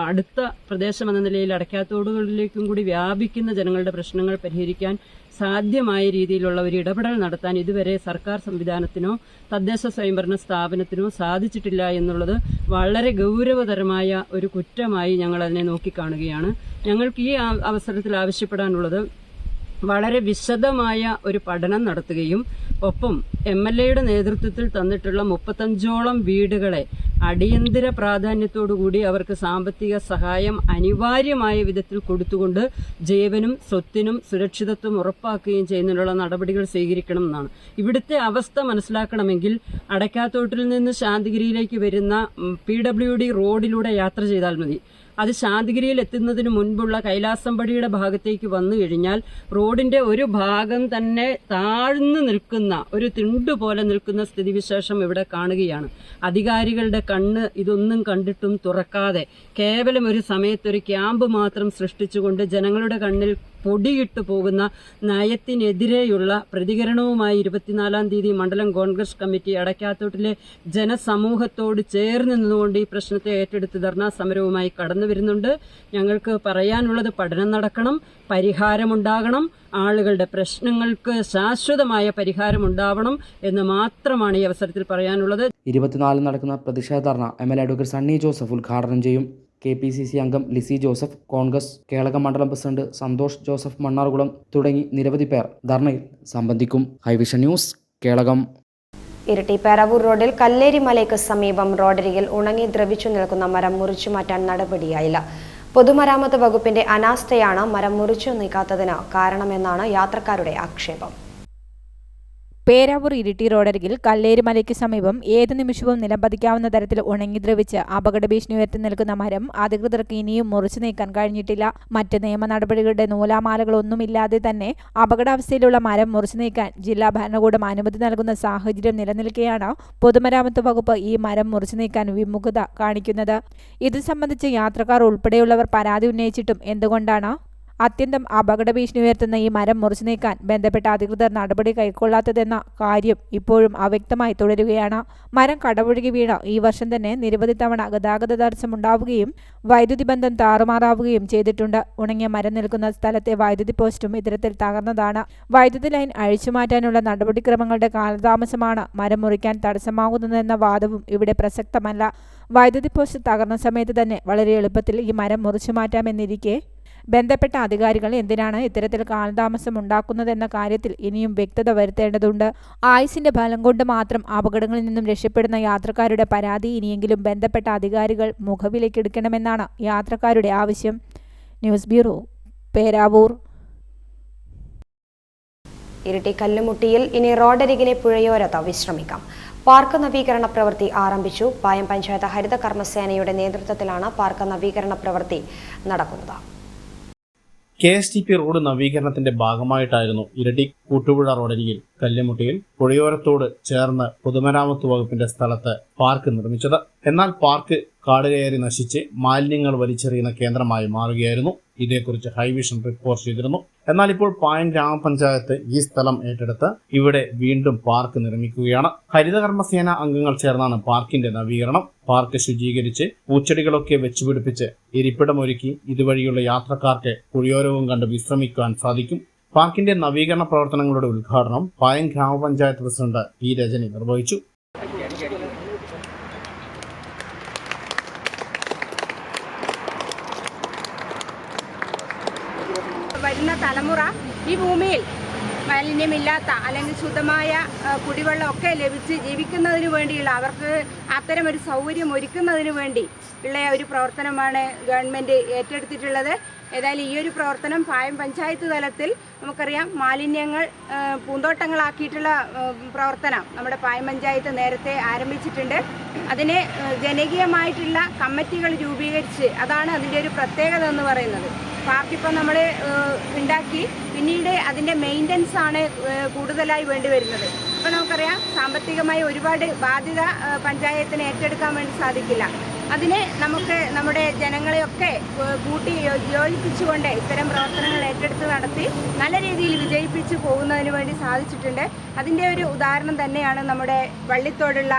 അടുത്ത പ്രദേശം എന്ന നിലയിൽ അടക്കാത്തോടുകളിലേക്കും കൂടി വ്യാപിക്കുന്ന ജനങ്ങളുടെ പ്രശ്നങ്ങൾ പരിഹരിക്കാൻ സാധ്യമായ രീതിയിലുള്ള ഒരു ഇടപെടൽ നടത്താൻ ഇതുവരെ സർക്കാർ സംവിധാനത്തിനോ തദ്ദേശ സ്വയംഭരണ സ്ഥാപനത്തിനോ സാധിച്ചിട്ടില്ല എന്നുള്ളത് വളരെ ഗൗരവതരമായ ഒരു കുറ്റമായി ഞങ്ങൾ അതിനെ നോക്കിക്കാണുകയാണ്. ഞങ്ങൾക്ക് ഈ അവസരത്തിൽ ആവശ്യപ്പെടാനുള്ളത് വളരെ വിശദമായ ഒരു പഠനം നടത്തുകയും ഒപ്പം MLAയുടെ നേതൃത്വത്തിൽ തന്നിട്ടുള്ള 35ഓളം വീടുകളെ അടിയന്തര പ്രാധാന്യത്തോടുകൂടി അവർക്ക് സാമ്പത്തിക സഹായം അനിവാര്യമായ വിധത്തിൽ കൊടുത്തുകൊണ്ട് ജീവനും സ്വത്തിനും സുരക്ഷിതത്വം ഉറപ്പാക്കുകയും ചെയ്യുന്നതിനുള്ള നടപടികൾ സ്വീകരിക്കണം എന്നാണ്. ഇവിടുത്തെ അവസ്ഥ മനസ്സിലാക്കണമെങ്കിൽ അടക്കാത്തോട്ടിൽ നിന്ന് ശാന്തിഗിരിയിലേക്ക് വരുന്ന PWD റോഡിലൂടെ യാത്ര ചെയ്താൽ മതി. അത് ശാന്തിഗിരിയിൽ എത്തുന്നതിന് മുൻപുള്ള കൈലാസംപടിയുടെ ഭാഗത്തേക്ക് വന്നു കഴിഞ്ഞാൽ റോഡിന്റെ ഒരു ഭാഗം തന്നെ താഴ്ന്നു നിൽക്കുന്ന, ഒരു തിണ്ടുപോലെ നിൽക്കുന്ന സ്ഥിതിവിശേഷം ഇവിടെ കാണുകയാണ്. അധികാരികളുടെ കണ്ണ് ഇതൊന്നും കണ്ടിട്ടും തുറക്കാതെ കേവലം ഒരു സമയത്തൊരു ക്യാമ്പ് മാത്രം സൃഷ്ടിച്ചുകൊണ്ട് ജനങ്ങളുടെ കണ്ണിൽ പൊടിയിട്ടു പോകുന്ന നയത്തിനെതിരെയുള്ള പ്രതികരണവുമായി 24-ാം തീയതി മണ്ഡലം കോൺഗ്രസ് കമ്മിറ്റി അടക്കാത്തോട്ടിലെ ജനസമൂഹത്തോട് ചേർന്ന് നിന്നുകൊണ്ട് ഈ പ്രശ്നത്തെ ഏറ്റെടുത്ത് ധർണാ സമരവുമായി കടന്നു വരുന്നുണ്ട്. ഞങ്ങൾക്ക് പറയാനുള്ളത് പഠനം നടക്കണം, പരിഹാരമുണ്ടാകണം, ആളുകളുടെ പ്രശ്നങ്ങൾക്ക് ശാശ്വതമായ പരിഹാരമുണ്ടാവണം എന്ന് മാത്രമാണ് ഈ അവസരത്തിൽ പറയാനുള്ളത്. 24 നടക്കുന്ന പ്രതിഷേധ ധർണ MLA അഡ്വക്കേറ്റ് സണ്ണി ജോസഫ് ഉദ്ഘാടനം ചെയ്യും. KPCC അംഗം ലിസി ജോസഫ്, കോൺഗ്രസ് കേളകം മണ്ഡലം പ്രസിഡന്റ് സന്തോഷ് ജോസഫ് മണ്ണാർകുളം തുടങ്ങി നിരവധി പേർ ധർണയിൽ സംബന്ധിക്കും. ഹൈവിഷൻ ന്യൂസ്, കേളകം. ഇരിട്ടി പേരാവൂർ റോഡിൽ കല്ലേരി മലയ്ക്ക് സമീപം റോഡരികിൽ ഉണങ്ങി ദ്രവിച്ചു നിൽക്കുന്ന മരം മുറിച്ചു മാറ്റാൻ നടപടിയായില്ല. പൊതുമരാമത്ത് വകുപ്പിന്റെ അനാസ്ഥയാണ് മരം മുറിച്ചു നീക്കാത്തതിന് കാരണമെന്നാണ് യാത്രക്കാരുടെ ആക്ഷേപം. പേരാവൂർ ഇരിട്ടി റോഡരികിൽ കല്ലേരിമലയ്ക്ക് സമീപം ഏത് നിമിഷവും നിലംപതിക്കാവുന്ന തരത്തിൽ ഉണങ്ങി ദ്രവിച്ച് അപകട ഭീഷണി ഉയർത്തി നിൽക്കുന്ന മരം അധികൃതർക്ക് ഇനിയും മുറിച്ചു നീക്കാൻ കഴിഞ്ഞിട്ടില്ല. മറ്റ് നിയമ നടപടികളുടെ നൂലാമാലകളൊന്നുമില്ലാതെ തന്നെ അപകടാവസ്ഥയിലുള്ള മരം മുറിച്ചു നീക്കാൻ ജില്ലാ ഭരണകൂടം അനുമതി നൽകുന്ന സാഹചര്യം നിലനിൽക്കെയാണ് പൊതുമരാമത്ത് വകുപ്പ് ഈ മരം മുറിച്ചു നീക്കാൻ വിമുഖത കാണിക്കുന്നത്. ഇത് സംബന്ധിച്ച് യാത്രക്കാർ ഉൾപ്പെടെയുള്ളവർ പരാതി ഉന്നയിച്ചിട്ടും എന്തുകൊണ്ടാണ് അത്യന്തം അപകട ഭീഷണി ഉയർത്തുന്ന ഈ മരം മുറിച്ചു നീക്കാൻ ബന്ധപ്പെട്ട അധികൃതർ നടപടി കൈക്കൊള്ളാത്തതെന്ന കാര്യം ഇപ്പോഴും അവ്യക്തമായി തുടരുകയാണ്. മരം കടപുഴകി വീണ ഈ വർഷം തന്നെ നിരവധി തവണ ഗതാഗത തടസ്സമുണ്ടാവുകയും വൈദ്യുതി ബന്ധം താറുമാറാവുകയും ചെയ്തിട്ടുണ്ട്. ഉണങ്ങിയ മരം നിൽക്കുന്ന സ്ഥലത്തെ വൈദ്യുതി പോസ്റ്റും ഇത്തരത്തിൽ തകർന്നതാണ്. വൈദ്യുതി ലൈൻ അഴിച്ചുമാറ്റാനുള്ള നടപടിക്രമങ്ങളുടെ കാലതാമസമാണ് മരം മുറിക്കാൻ തടസ്സമാകുന്നതെന്ന വാദവും ഇവിടെ പ്രസക്തമല്ല. വൈദ്യുതി പോസ്റ്റ് തകർന്ന സമയത്ത് തന്നെ വളരെ എളുപ്പത്തിൽ ഈ മരം മുറിച്ചു മാറ്റാമെന്നിരിക്കെ ബന്ധപ്പെട്ട അധികാരികൾ എന്തിനാണ് ഇത്തരത്തിൽ കാലതാമസം ഉണ്ടാക്കുന്നതെന്ന കാര്യത്തിൽ ഇനിയും വ്യക്തത വരുത്തേണ്ടതുണ്ട്. ആയുസിന്റെ ഫലം കൊണ്ട് മാത്രം അപകടങ്ങളിൽ നിന്നും രക്ഷപ്പെടുന്ന യാത്രക്കാരുടെ പരാതി ഇനിയെങ്കിലും ബന്ധപ്പെട്ട അധികാരികൾ മുഖവിലേക്കെടുക്കണമെന്നാണ് യാത്രക്കാരുടെ ആവശ്യം. News bureau, Peravoor. ഇരിട്ടി കല്ലുമുട്ടിയിൽ ഇനി റോഡരികിലെ പുഴയോരത്ത് വിശ്രമിക്കാം. പാർക്ക് നവീകരണ പ്രവൃത്തി ആരംഭിച്ചു. പായം പഞ്ചായത്ത് ഹരിത കർമ്മസേനയുടെ നേതൃത്വത്തിലാണ് പാർക്ക് നവീകരണ പ്രവൃത്തി നടക്കുന്നത്. KSTP റോഡ് നവീകരണത്തിന്റെ ഭാഗമായിട്ടായിരുന്നു ഇരട്ടി കൂട്ടുപുഴ റോഡരികിൽ കല്ലുമുട്ടിയിൽ പുഴയോരത്തോട് ചേർന്ന് പൊതുമരാമത്ത് വകുപ്പിന്റെ സ്ഥലത്ത് പാർക്ക് നിർമ്മിച്ചത്. എന്നാൽ പാർക്ക് കാട് കയറി നശിച്ച് മാലിന്യങ്ങൾ വലിച്ചെറിയുന്ന കേന്ദ്രമായി മാറുകയായിരുന്നു. ഇതേക്കുറിച്ച് ഹൈവിഷൻ റിപ്പോർട്ട് ചെയ്തിരുന്നു. എന്നാൽ ഇപ്പോൾ പായം ഗ്രാമപഞ്ചായത്ത് ഈ സ്ഥലം ഏറ്റെടുത്ത് ഇവിടെ വീണ്ടും പാർക്ക് നിർമ്മിക്കുകയാണ്. ഹരിതകർമ്മസേന അംഗങ്ങൾ ചേർന്നാണ് പാർക്കിന്റെ നവീകരണം. പാർക്ക് ശുചീകരിച്ച് പൂച്ചെടികളൊക്കെ വെച്ചുപിടിപ്പിച്ച് ഇരിപ്പിടമൊരുക്കി ഇതുവഴിയുള്ള യാത്രക്കാർക്ക് പുഴയോരവും കണ്ട് വിശ്രമിക്കാൻ സാധിക്കും. പാർക്കിന്റെ നവീകരണ പ്രവർത്തനങ്ങളുടെ ഉദ്ഘാടനം പായം ഗ്രാമപഞ്ചായത്ത് പ്രസിഡന്റ് പി രജനി നിർവഹിച്ചു. വരുന്ന തലമുറ ഈ ഭൂമിയിൽ മാലിന്യമില്ലാത്ത അല്ലെങ്കിൽ ശുദ്ധമായ കുടിവെള്ളം ഒക്കെ ലഭിച്ച് ജീവിക്കുന്നതിന് വേണ്ടിയുള്ള അവർക്ക് അത്തരമൊരു സൗകര്യം ഒരുക്കുന്നതിന് വേണ്ടി ഉള്ള ഒരു പ്രവർത്തനമാണ് ഗവൺമെൻറ് ഏറ്റെടുത്തിട്ടുള്ളത്. ഏതായാലും ഈ ഒരു പ്രവർത്തനം പായം പഞ്ചായത്ത് തലത്തിൽ നമുക്കറിയാം മാലിന്യങ്ങൾ പൂന്തോട്ടങ്ങളാക്കിയിട്ടുള്ള പ്രവർത്തനം നമ്മുടെ പായം പഞ്ചായത്ത് നേരത്തെ ആരംഭിച്ചിട്ടുണ്ട്. അതിന് ജനകീയമായിട്ടുള്ള കമ്മിറ്റികൾ രൂപീകരിച്ച് അതാണ് അതിൻ്റെ ഒരു പ്രത്യേകത എന്ന് പറയുന്നത്. പാർക്കിപ്പോൾ നമ്മൾ ഉണ്ടാക്കി പിന്നീട് അതിൻ്റെ മെയിൻ്റനൻസ് ആണ് കൂടുതലായി വേണ്ടി വരുന്നത്. ഇപ്പോൾ നമുക്കറിയാം സാമ്പത്തികമായി ഒരുപാട് ബാധ്യത പഞ്ചായത്തിന് ഏറ്റെടുക്കാൻ വേണ്ടി സാധിക്കില്ല. അതിന് നമുക്ക് നമ്മുടെ ജനങ്ങളെയൊക്കെ കൂട്ടി യോജിപ്പിച്ചുകൊണ്ട് ഇത്തരം പ്രവർത്തനങ്ങൾ ഏറ്റെടുത്ത് നടത്തി നല്ല രീതിയിൽ വിജയിപ്പിച്ച് പോകുന്നതിന് വേണ്ടി സാധിച്ചിട്ടുണ്ട്. അതിൻ്റെ ഒരു ഉദാഹരണം തന്നെയാണ് നമ്മുടെ വള്ളിത്തോടുള്ള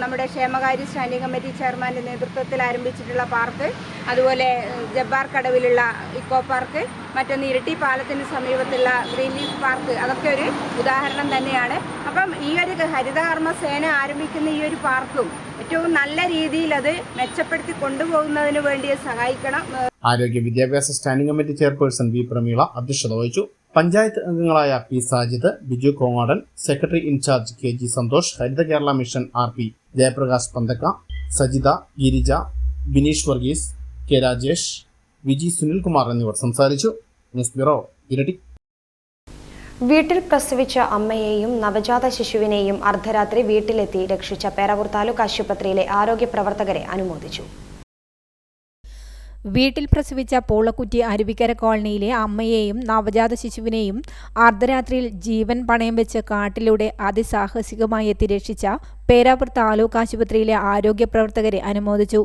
നമ്മുടെ ക്ഷേമകാര്യ സ്റ്റാൻഡിംഗ് കമ്മിറ്റി ചെയർമാൻ്റെ നേതൃത്വത്തിൽ ആരംഭിച്ചിട്ടുള്ള പാർക്ക്, അതുപോലെ ജബ്ബാർ കടവിലുള്ള ഇക്കോ പാർക്ക്, മറ്റൊന്ന് ഇരട്ടി പാലത്തിന് സമീപത്തുള്ള ഗ്രീൻ ലീഫ് പാർക്ക്, അതൊക്കെ ഒരു ഉദാഹരണം തന്നെയാണ്. അപ്പം ഈ ഒരു ഹരിതകർമ്മ സേന ആരംഭിക്കുന്ന ഈ ഒരു പാർക്കും ഏറ്റവും നല്ല രീതിയിൽ അത് മെച്ചപ്പെടുത്തി കൊണ്ടുപോകുന്നതിന് വേണ്ടി സഹായിക്കണം. ആരോഗ്യ വിദ്യാഭ്യാസ standing committee chairperson V Prameela അധ്യക്ഷത വഹിച്ചു. പഞ്ചായത്ത് അംഗങ്ങളായ P Sajid, Biju Kongadan, secretary in charge K G Santhosh, Haritha Kerala mission RP Jayaprakash Panthakka, Sajitha, Girija, Bineesh Varghese, K Rajesh, Viji Sunilkumar എന്നിവർ സംസാരിച്ചു. ന്യൂസ് ബ്യൂറോ, ഇരട്ടി. വീട്ടിൽ പ്രസവിച്ച അമ്മയെയും നവജാത ശിശുവിനെയും അർദ്ധരാത്രി വീട്ടിലെത്തി രക്ഷിച്ച പേരാവൂർ താലൂക്ക് ആശുപത്രിയിലെ ആരോഗ്യ പ്രവർത്തകരെ അനുമോദിച്ചു. വീട്ടിൽ പ്രസവിച്ച പൂളക്കുറ്റി അരുവിക്കര കോളനിയിലെ അമ്മയെയും നവജാത ശിശുവിനെയും അർദ്ധരാത്രിയിൽ ജീവൻ പണയം വെച്ച് കാട്ടിലൂടെ അതിസാഹസികമായി എത്തി രക്ഷിച്ച പേരാവൂർ താലൂക്ക് ആശുപത്രിയിലെ ആരോഗ്യ പ്രവർത്തകരെ അനുമോദിച്ചു.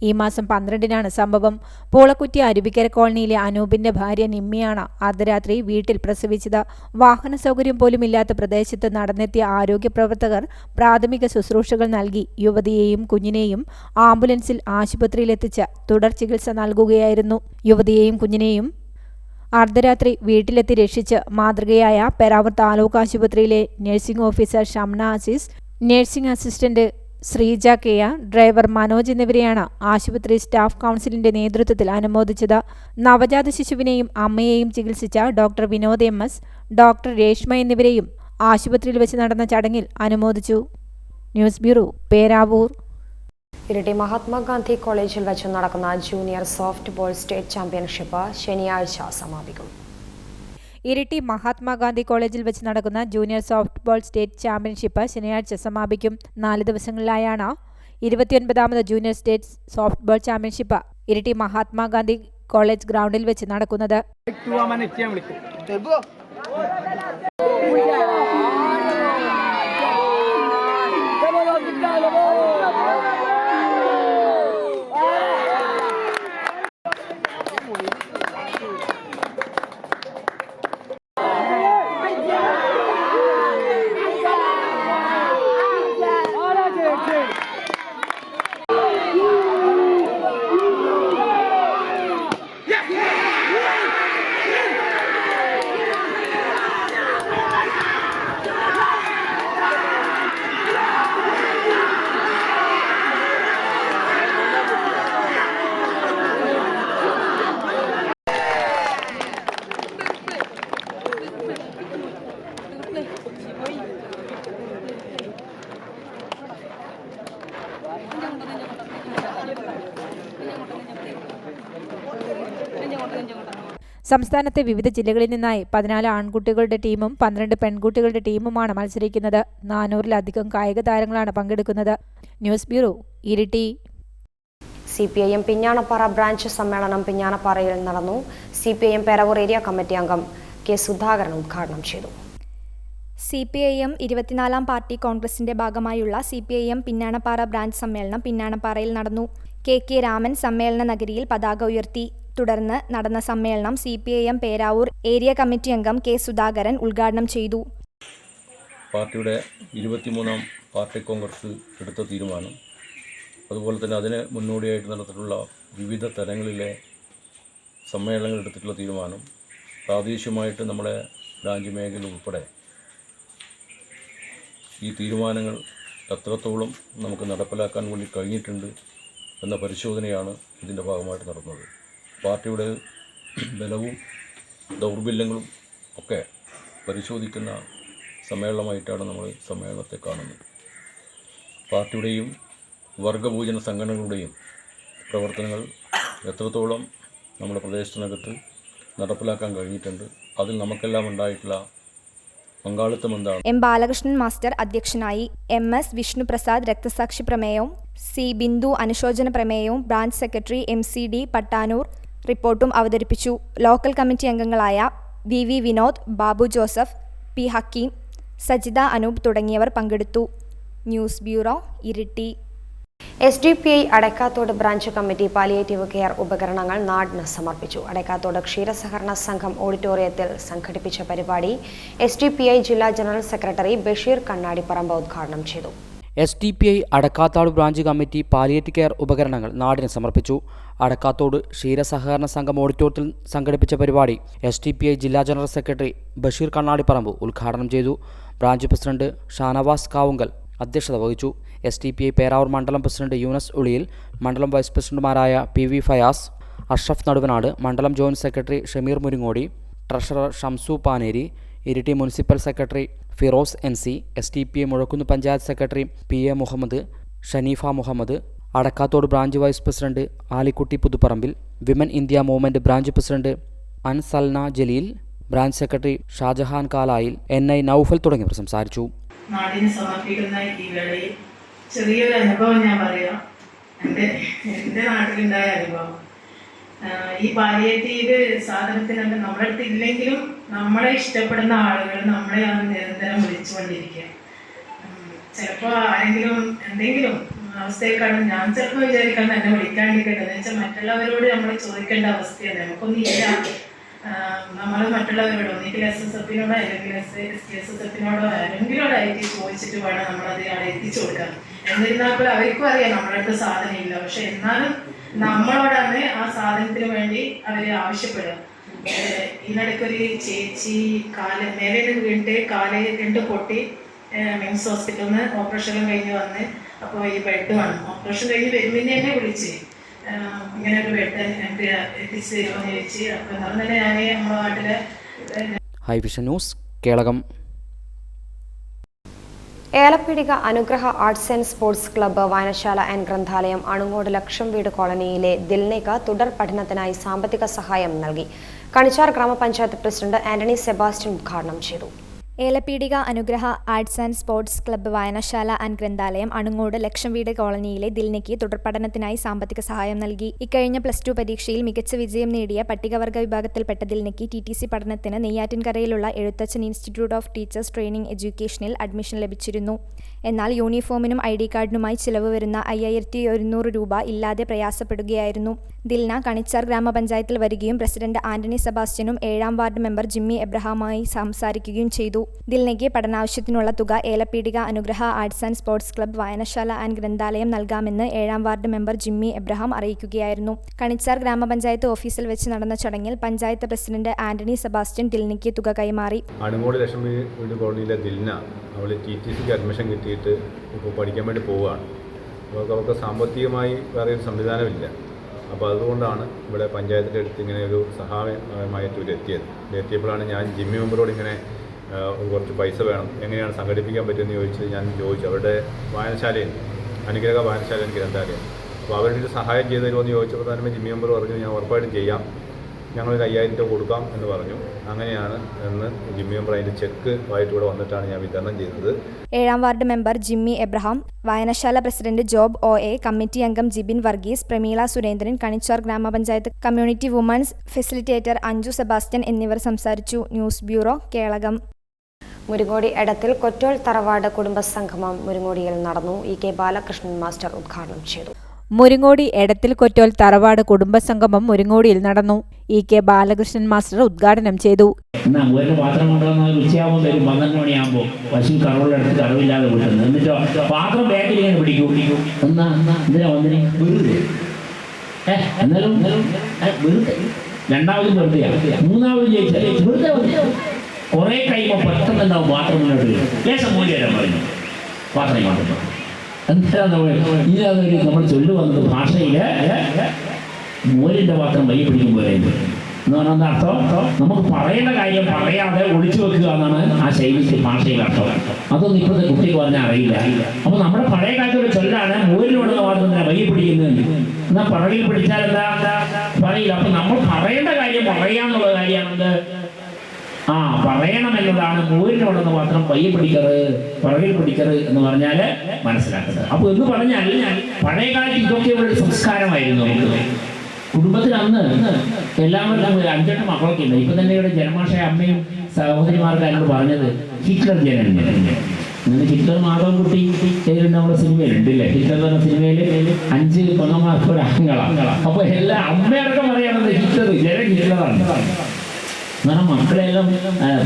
ഈ മാസം 12-നാണ് സംഭവം. പൂളക്കുറ്റി അരുവിക്കര കോളനിയിലെ അനൂപിന്റെ ഭാര്യ നിമ്മിയാണ് അർദ്ധരാത്രി വീട്ടിൽ പ്രസവിച്ചത്. വാഹന സൗകര്യം പോലും ഇല്ലാത്ത പ്രദേശത്ത് നടന്നെത്തിയ ആരോഗ്യ പ്രവർത്തകർ പ്രാഥമിക ശുശ്രൂഷകൾ നൽകി യുവതിയെയും കുഞ്ഞിനെയും ആംബുലൻസിൽ ആശുപത്രിയിലെത്തിച്ച് തുടർ ചികിത്സ നൽകുകയായിരുന്നു. യുവതിയെയും കുഞ്ഞിനെയും അർദ്ധരാത്രി വീട്ടിലെത്തി രക്ഷിച്ച് മാതൃകയായ പേരാവൂർ താലൂക്ക് ആശുപത്രിയിലെ nursing officer Shamna Azeez, nursing assistant Sreeja Keya, driver Manoj എന്നിവരെയാണ് ആശുപത്രി സ്റ്റാഫ് കൗൺസിലിന്റെ നേതൃത്വത്തിൽ അനുമോദിച്ചത്. നവജാത ശിശുവിനെയും അമ്മയെയും ചികിത്സിച്ച doctor Vinod MS, doctor Reshma എന്നിവരെയും ആശുപത്രിയിൽ വെച്ച് നടന്ന ചടങ്ങിൽ അനുമോദിച്ചു. News bureau, Peravoor. ഇരട്ടി മഹാത്മാഗാന്ധി കോളേജിൽ വെച്ച് നടക്കുന്ന junior soft ball state championship ശനിയാഴ്ച സമാപിക്കും. ഇരിട്ടി മഹാത്മാഗാന്ധി കോളേജിൽ വെച്ച് നടക്കുന്ന junior soft ball state championship ശനിയാഴ്ച സമാപിക്കും. 4 ദിവസങ്ങളിലായാണ് 29ാമത് junior state soft ball championship Iritty Mahatma Gandhi college ഗ്രൗണ്ടിൽ വെച്ച് നടക്കുന്നത്. സംസ്ഥാനത്തെ വിവിധ ജില്ലകളിൽ നിന്നായി 14 ആൺകുട്ടികളുടെ ടീമും 12 പെൺകുട്ടികളുടെ ടീമുമാണ് മത്സരിക്കുന്നത്. 400-ലധികം കായിക താരങ്ങളാണ് പങ്കെടുക്കുന്നത്. News bureau, Iritty. CPIM Pinjanappara branch സമ്മേളനം പിഞ്ഞാണപ്പാറയിൽ നടന്നു. CPIM പേരാവൂർ ഏരിയ കമ്മിറ്റി അംഗം കെ സുധാകരൻ ഉദ്ഘാടനം ചെയ്തു. CPIM 24ാം പാർട്ടി കോൺഗ്രസിന്റെ ഭാഗമായുള്ള CPIM പിഞ്ഞാണപ്പാറ ബ്രാഞ്ച് സമ്മേളനം പിഞ്ഞാണപ്പാറയിൽ നടന്നു. KK രാമൻ സമ്മേളന നഗരിയിൽ പതാക ഉയർത്തി. തുടർന്ന് നടന്ന സമ്മേളനം CPIM പേരാവൂർ ഏരിയ കമ്മിറ്റി അംഗം കെ സുധാകരൻ ഉദ്ഘാടനം ചെയ്തു. പാർട്ടിയുടെ 23ാം പാർട്ടി കോൺഗ്രസ് എടുത്ത തീരുമാനം, അതുപോലെ തന്നെ അതിന് മുന്നോടിയായിട്ട് നടത്തിയിട്ടുള്ള വിവിധ തലങ്ങളിലെ സമ്മേളനങ്ങൾ എടുത്തിട്ടുള്ള തീരുമാനം, പ്രാദേശികമായിട്ട് നമ്മുടെ ബ്രാഞ്ച് മേഖല ഉൾപ്പെടെ ഈ തീരുമാനങ്ങൾ എത്രത്തോളം നമുക്ക് നടപ്പിലാക്കാൻ വേണ്ടി കഴിഞ്ഞിട്ടുണ്ട് എന്ന പരിശോധനയാണ് ഇതിൻ്റെ ഭാഗമായിട്ട് നടന്നത്. പാർട്ടിയുടെ ബലവും ദൗർബല്യങ്ങളും ഒക്കെ പരിശോധിക്കുന്ന സമ്മേളനമായിട്ടാണ് നമ്മൾ സമ്മേളനത്തെ കാണുന്നത്. പാർട്ടിയുടെയും വർഗഭോജന സംഘടനകളുടെയും പ്രവർത്തനങ്ങൾ എത്രത്തോളം നമ്മുടെ പ്രദേശത്തിനകത്ത് നടപ്പിലാക്കാൻ കഴിഞ്ഞിട്ടുണ്ട്, അതിൽ നമുക്കെല്ലാം ഉണ്ടായിട്ടുള്ള പങ്കാളിത്തം എന്താണ്. എം ബാലകൃഷ്ണൻ മാസ്റ്റർ അധ്യക്ഷനായി. MS വിഷ്ണുപ്രസാദ് രക്തസാക്ഷി പ്രമേയവും C ബിന്ദു അനുശോചന പ്രമേയവും ബ്രാഞ്ച് സെക്രട്ടറി MCD പട്ടാനൂർ റിപ്പോർട്ടും അവതരിപ്പിച്ചു. ലോക്കൽ കമ്മിറ്റി അംഗങ്ങളായ VV വിനോദ്, ബാബു ജോസഫ്, P ഹക്കീം, സജിത അനൂപ് തുടങ്ങിയവർ പങ്കെടുത്തു. News bureau, Iritty. SDPI Adakkathode branch committee palliative care ഉപകരണങ്ങൾ നാടിന് സമർപ്പിച്ചു. അടക്കാത്തോട് ക്ഷീരസഹകരണ സംഘം ഓഡിറ്റോറിയത്തിൽ സംഘടിപ്പിച്ച പരിപാടി SDPI ജില്ലാ ജനറൽ സെക്രട്ടറി ബഷീർ കണ്ണാടിപ്പറമ്പ് ഉദ്ഘാടനം ചെയ്തു. SDPI Adakkathode branch committee palliative care ഉപകരണങ്ങൾ നാടിന് സമർപ്പിച്ചു. അടക്കാത്തോട് ക്ഷീരസഹകരണ സംഘം ഓഡിറ്റോറിയത്തിൽ സംഘടിപ്പിച്ച പരിപാടി SDPI ജില്ലാ ജനറൽ സെക്രട്ടറി ബഷീർ കണ്ണാടിപ്പറമ്പ് ഉദ്ഘാടനം ചെയ്തു. ബ്രാഞ്ച് പ്രസിഡന്റ് ഷാനവാസ് കാവുങ്കൽ അധ്യക്ഷത വഹിച്ചു. SDPI പേരാവൂർ മണ്ഡലം പ്രസിഡന്റ് യൂനസ് ഉളിയിൽ, മണ്ഡലം വൈസ് പ്രസിഡന്റുമാരായ PV ഫയാസ്, അഷ്റഫ് നടുവനാട്, മണ്ഡലം joint secretary Shameer Muringodi, treasurer Shamsu Paneri, Iritty municipal secretary Firoz NC, SDPI Muzhakkunnu panchayat secretary PA Muhammad, Shanifa Muhammad, Adakkathode branch vice president Alikutty Puthuparambil, women India movement branch president Ansalna Jaleel, branch secretary Shajahan Kalayil, NI Noufal തുടങ്ങിയവർ സംസാരിച്ചു. നാടിന് സമർപ്പിക്കുന്ന ഈ വേളയിൽ ചെറിയൊരു അനുഭവം ഞാൻ പറയാം. എൻ്റെ നാട്ടിലുണ്ടായ അനുഭവം. ഈ പാലിയേറ്റീവ് സാധനത്തിനൊക്കെ നമ്മുടെ അടുത്ത് ഇല്ലെങ്കിലും നമ്മളെ ഇഷ്ടപ്പെടുന്ന ആളുകൾ നമ്മളെ നിരന്തരം വിളിച്ചുകൊണ്ടിരിക്കുക. ചിലപ്പോൾ ആരെങ്കിലും എന്തെങ്കിലും അവസ്ഥയിൽ കാണും, ഞാൻ ചിലപ്പോൾ വിചാരിക്കണം എന്നെ വിളിക്കാണ്ടിരിക്കട്ടെ എന്ന് വെച്ചാൽ മറ്റുള്ളവരോട് നമ്മൾ ചോദിക്കേണ്ട അവസ്ഥയാണ്. നമുക്കൊന്നും ഇല്ല. നമ്മൾ മറ്റുള്ളവരോട് ഒന്നിക്കൽ SSFനോടോ അല്ലെങ്കിൽ SSFനോടോ ആരെങ്കിലോടായിട്ട് ചോദിച്ചിട്ട് വേണം നമ്മളത് അവിടെ എത്തിച്ചു കൊടുക്കാൻ. എന്നിരുന്നാൽ അവർക്കും അറിയാം നമ്മുടെ അടുത്ത് സാധനം ഇല്ല. പക്ഷെ എന്നാലും നമ്മളോടാണ് ആ സാധനത്തിന് വേണ്ടി അവർ ആവശ്യപ്പെടുക. ഇതിനിടയ്ക്കൊരു ചേച്ചി മേലെ നിന്ന് വീണിട്ട് കാല് രണ്ട് പൊട്ടി മിംസ് ഹോസ്പിറ്റലിൽ നിന്ന് ഓപ്പറേഷൻ കഴിഞ്ഞ് വന്ന്, അപ്പോൾ ഈ ബെഡ് വേണം. ഓപ്പറേഷൻ കഴിഞ്ഞ് വരുമ്പോൾ തന്നെ വിളിച്ച് ഇങ്ങനെ ഒരു ബെഡ് എനിക്ക് എത്തിച്ചു തരുമെന്ന് ചോദിച്ച്. അപ്പോൾ എന്നാലും തന്നെ ഞാൻ നമ്മുടെ നാട്ടിലെ Hi Vision news Kelakam. Elappeedika Anugraha arts and sports club, വായനശാല ആൻഡ് ഗ്രന്ഥാലയം, അണുങ്ങോട് ലക്ഷം വീട് കോളനിയിലെ ദിൽനയ്ക്ക് തുടർ പഠനത്തിനായി സാമ്പത്തിക സഹായം നൽകി. കണിച്ചാർ ഗ്രാമപഞ്ചായത്ത് പ്രസിഡന്റ് ആന്റണി സെബാസ്റ്റ്യൻ ഉദ്ഘാടനം ചെയ്തു. Elappeedika Anugraha arts and sports club, വായനശാല ആൻഡ് ഗ്രന്ഥാലയം, അണുങ്ങോട് ലക്ഷം വീട് കോളനിയിലെ ദിൽനയ്ക്ക് തുടർ പഠനത്തിനായി സാമ്പത്തിക സഹായം നൽകി. ഇക്കഴിഞ്ഞ +2 പരീക്ഷയിൽ മികച്ച വിജയം നേടിയ പട്ടികവർഗ വിഭാഗത്തിൽപ്പെട്ട ദിൽനയ്ക്ക് TTC പഠനത്തിന് നെയ്യാറ്റിൻകരയിലുള്ള Ezhuthachan institute of teachers training എഡ്യൂക്കേഷനിൽ അഡ്മിഷൻ ലഭിച്ചിരുന്നു. എന്നാൽ യൂണിഫോമിനും ID കാർഡിനുമായി ചിലവ് വരുന്ന 5100 രൂപ ഇല്ലാതെ പ്രയാസപ്പെടുകയായിരുന്നു. ദിൽന കണിച്ചാർ ഗ്രാമപഞ്ചായത്തിൽ വരികയും പ്രസിഡന്റ് ആന്റണി സെബാസ്റ്റ്യനും 7ാം വാർഡ് മെമ്പർ ജിമ്മി എബ്രഹാമുമായി സംസാരിക്കുകയും ചെയ്തു. ദിൽനയ്ക്ക് പഠനാവശ്യത്തിനുള്ള തുക Elappeedika Anugraha arts and sports club, വായനശാല ആൻഡ് ഗ്രന്ഥാലയം നൽകാമെന്ന് 7ാം വാർഡ് മെമ്പർ ജിമ്മി എബ്രഹാം അറിയിക്കുകയായിരുന്നു. കണിച്ചാർ ഗ്രാമപഞ്ചായത്ത് ഓഫീസിൽ വെച്ച് നടന്ന ചടങ്ങിൽ പഞ്ചായത്ത് പ്രസിഡന്റ് ആന്റണി സെബാസ്റ്റ്യൻ ദിൽനയ്ക്ക് തുക കൈമാറി. അണുങ്ങോട് ലക്ഷം വീട് കോളനിയിലെ ദിൽന അവൾ TTCക്ക് അഡ്മിഷൻ കിട്ടിയിട്ട് ഇപ്പോൾ പഠിക്കാൻ വേണ്ടി പോവുകയാണ്. അവർക്ക് സാമ്പത്തികമായി വേറെ ഒരു സംവിധാനമില്ല. അപ്പോൾ അതുകൊണ്ടാണ് ഇവിടെ പഞ്ചായത്തിൻ്റെ അടുത്ത് ഇങ്ങനെ ഒരു സഹായമായിട്ട് ഇവർ എത്തിയപ്പോഴാണ് ഞാൻ ജിമ്മി മെമ്പറോട് ഇങ്ങനെ കുറച്ച് പൈസ വേണം, എങ്ങനെയാണ് സംഘടിപ്പിക്കാൻ പറ്റുമെന്ന് ഞാൻ ചോദിച്ചു. അവരുടെ വായനശാലയിൽ, അനുഗ്രഹ വായനശാലയും ഗ്രന്ഥാലയം, അപ്പോൾ അവരുടെ ഒരു സഹായം ചെയ്തു തരുമെന്ന് ചോദിച്ചപ്പോൾ തന്നെ ജിമ്മി മെമ്പർ പറഞ്ഞു ഞാൻ ഉറപ്പായിട്ടും ചെയ്യാം, ഞങ്ങളൊരു 5000 രൂപ കൊടുക്കാം എന്ന് പറഞ്ഞു. അങ്ങനെയാണ് എന്ന് ജിമ്മി മെമ്പർ അതിൻ്റെ ചെക്ക് ആയിട്ട് ഇവിടെ വന്നിട്ടാണ് ഞാൻ വിതരണം ചെയ്തത്. 7ാം വാർഡ് മെമ്പർ ജിമ്മി എബ്രഹാം, വായനശാല പ്രസിഡന്റ് ജോബ് OA, കമ്മിറ്റി അംഗം ജിബിൻ വർഗീസ്, പ്രമീള സുരേന്ദ്രൻ, കണിച്ചാർ ഗ്രാമപഞ്ചായത്ത് community women's facilitator Anju Sebastian എന്നിവർ സംസാരിച്ചു. News bureau Kelakam. മുരിങ്ങോടി എടത്തിൽ കൊറ്റോൾ തറവാട് കുടുംബസംഗമം മുരിങ്ങോടിയിൽ നടന്നു. EK ബാലകൃഷ്ണൻ മാസ്റ്റർ ഉദ്ഘാടനം ചെയ്തു. മുരിങ്ങോടി എടത്തിൽ കൊറ്റോൽ തറവാട് കുടുംബസംഗമം മുരിങ്ങോടിയിൽ നടന്നു. EK ബാലകൃഷ്ണൻ മാസ്റ്റർ ഉദ്ഘാടനം ചെയ്തു. പാത്രം കൊണ്ടുവന്നാൽ ഉച്ചയാകുമ്പോൾ വരും 12 മണിയാകുമ്പോൾ പശു കറവുള്ളടുത്ത് കറവില്ലാതെ വിട്ടുന്നത്. എന്നിട്ടോ പാത്രം ബാക്കിൽ ഇങ്ങനെ പിടിക്കും. എന്തിനാ വന്നിന് വെറുതെ എന്നാലും വെറുതെ രണ്ടാമതും വെറുതെ, മൂന്നാമതും ജയിച്ചാൽ വെറുതെ കുറെ കഴിയുമ്പോൾ പെട്ടെന്ന് ഉണ്ടാവും പാത്രം മുന്നോട്ട് വരും. ലേശം മൂല്യം വരാൻ പറഞ്ഞു പാത്രം മാറ്റുന്നു. എന്താ ഇതൊരു നമ്മൾ ചൊല്ലു വന്നത് ഭാഷയില് മോരിന്റെ പാത്രം വൈ പിടിക്കുമ്പോൾ എന്ന് പറഞ്ഞാൽ അർത്ഥം നമുക്ക് പറയേണ്ട കാര്യം പറയാതെ ഒളിച്ചു വെക്കുക എന്നാണ് ആ ശൈലി ഭാഷയിൽ അർത്ഥം. അതൊന്നും ഇപ്പോഴത്തെ കുട്ടിക്ക് പറഞ്ഞാൽ അറിയില്ല. അപ്പൊ നമ്മുടെ പഴയ കാലത്തുള്ള ചൊല്ലാണ് മോരിനോടുള്ള പാത്രം വൈ പിടിക്കുന്നത്. എന്നാൽ പറകിൽ പിടിച്ചാൽ എന്താ പറയില്ല. അപ്പൊ നമ്മൾ പറയേണ്ട കാര്യം പറയാന്നുള്ള കാര്യമാണെന്ത് പറയണം എന്നതാണ്. മോരിനോടെന്ന് മാത്രം പയ്യെ പിടിക്കരുത്, പുറകിൽ പിടിക്കരുത് എന്ന് പറഞ്ഞാൽ മനസ്സിലാക്കുന്നത്. അപ്പൊ എന്ന് പറഞ്ഞാൽ പഴയ കാലത്ത് ഇതൊക്കെ ഒരു സംസ്കാരമായിരുന്നു നമുക്ക്. കുടുംബത്തിൽ അന്ന് എല്ലാവരും 5-8 മക്കളൊക്കെ ഉണ്ട്. ഇപ്പൊ തന്നെ ഇവിടെ ജനമാഷ അമ്മയും സഹോദരിമാർക്ക് എന്നോട് പറഞ്ഞത് ഹിറ്റ്ലർ ജനൻ. ഇങ്ങനെ ഹിറ്റ്ലർ മാധവൻകുട്ടി നമ്മുടെ സിനിമയിലുണ്ടല്ലേ. ഹിറ്റ്ലർ എന്ന സിനിമയിൽ 5 പെങ്ങന്മാർക്ക് ഒരു അംഗങ്ങളാണ്. അപ്പൊ എല്ലാ അമ്മയടക്കം പറയണത് ഹിറ്റ്ലർ ജനൻ ഹിറ്റ്ലറാണ്. കാരണം മക്കളെല്ലാം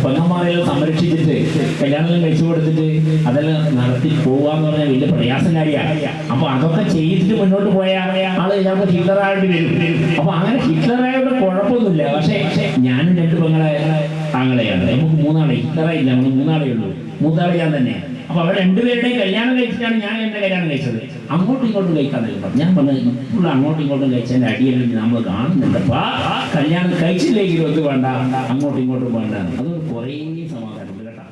പെങ്ങന്മാരെല്ലാം സംരക്ഷിച്ചിട്ട് കല്യാണം കഴിച്ചു കൊടുത്തിട്ട് അതെല്ലാം നടത്തി പോവാന്ന് പറഞ്ഞാൽ വലിയ പ്രയാസം കാര്യമാണ്. അപ്പൊ അതൊക്കെ ചെയ്തിട്ട് മുന്നോട്ട് പോയ ആള് ചിലപ്പോൾ ഹിറ്റ്ലറായിട്ട് വരും. അപ്പൊ അങ്ങനെ ഹിറ്റ്ലറായിട്ട് കുഴപ്പമൊന്നുമില്ല. പക്ഷെ ഞാനും 2 പെങ്ങളെ ആങ്ങളെയാണ്. നമുക്ക് 3 ആളെ. ഹിറ്റ്ലറായില്ല, നമ്മൾ 3 ആളേ ഉള്ളൂ. 3 ആളെ ഞാൻ തന്നെ. അപ്പൊ അവർ 2 പേരുടെയും കല്യാണം കഴിച്ചിട്ടാണ് ഞാൻ എന്റെ കല്യാണം കഴിച്ചത്. അങ്ങോട്ടും ഇങ്ങോട്ടും കഴിക്കാന്നല്ല ഞാൻ പറഞ്ഞത്. ഇപ്പോൾ അങ്ങോട്ടും ഇങ്ങോട്ടും കഴിച്ചതിന്റെ അടിയല്ലെങ്കിൽ നമ്മൾ കാണുന്നുണ്ട്. അപ്പൊ കല്യാണം കഴിച്ചില്ലെങ്കിലും അത് വേണ്ട, അങ്ങോട്ടും ഇങ്ങോട്ടും വേണ്ട. അതൊരു കുറേ സമാധാനം കേട്ടോ.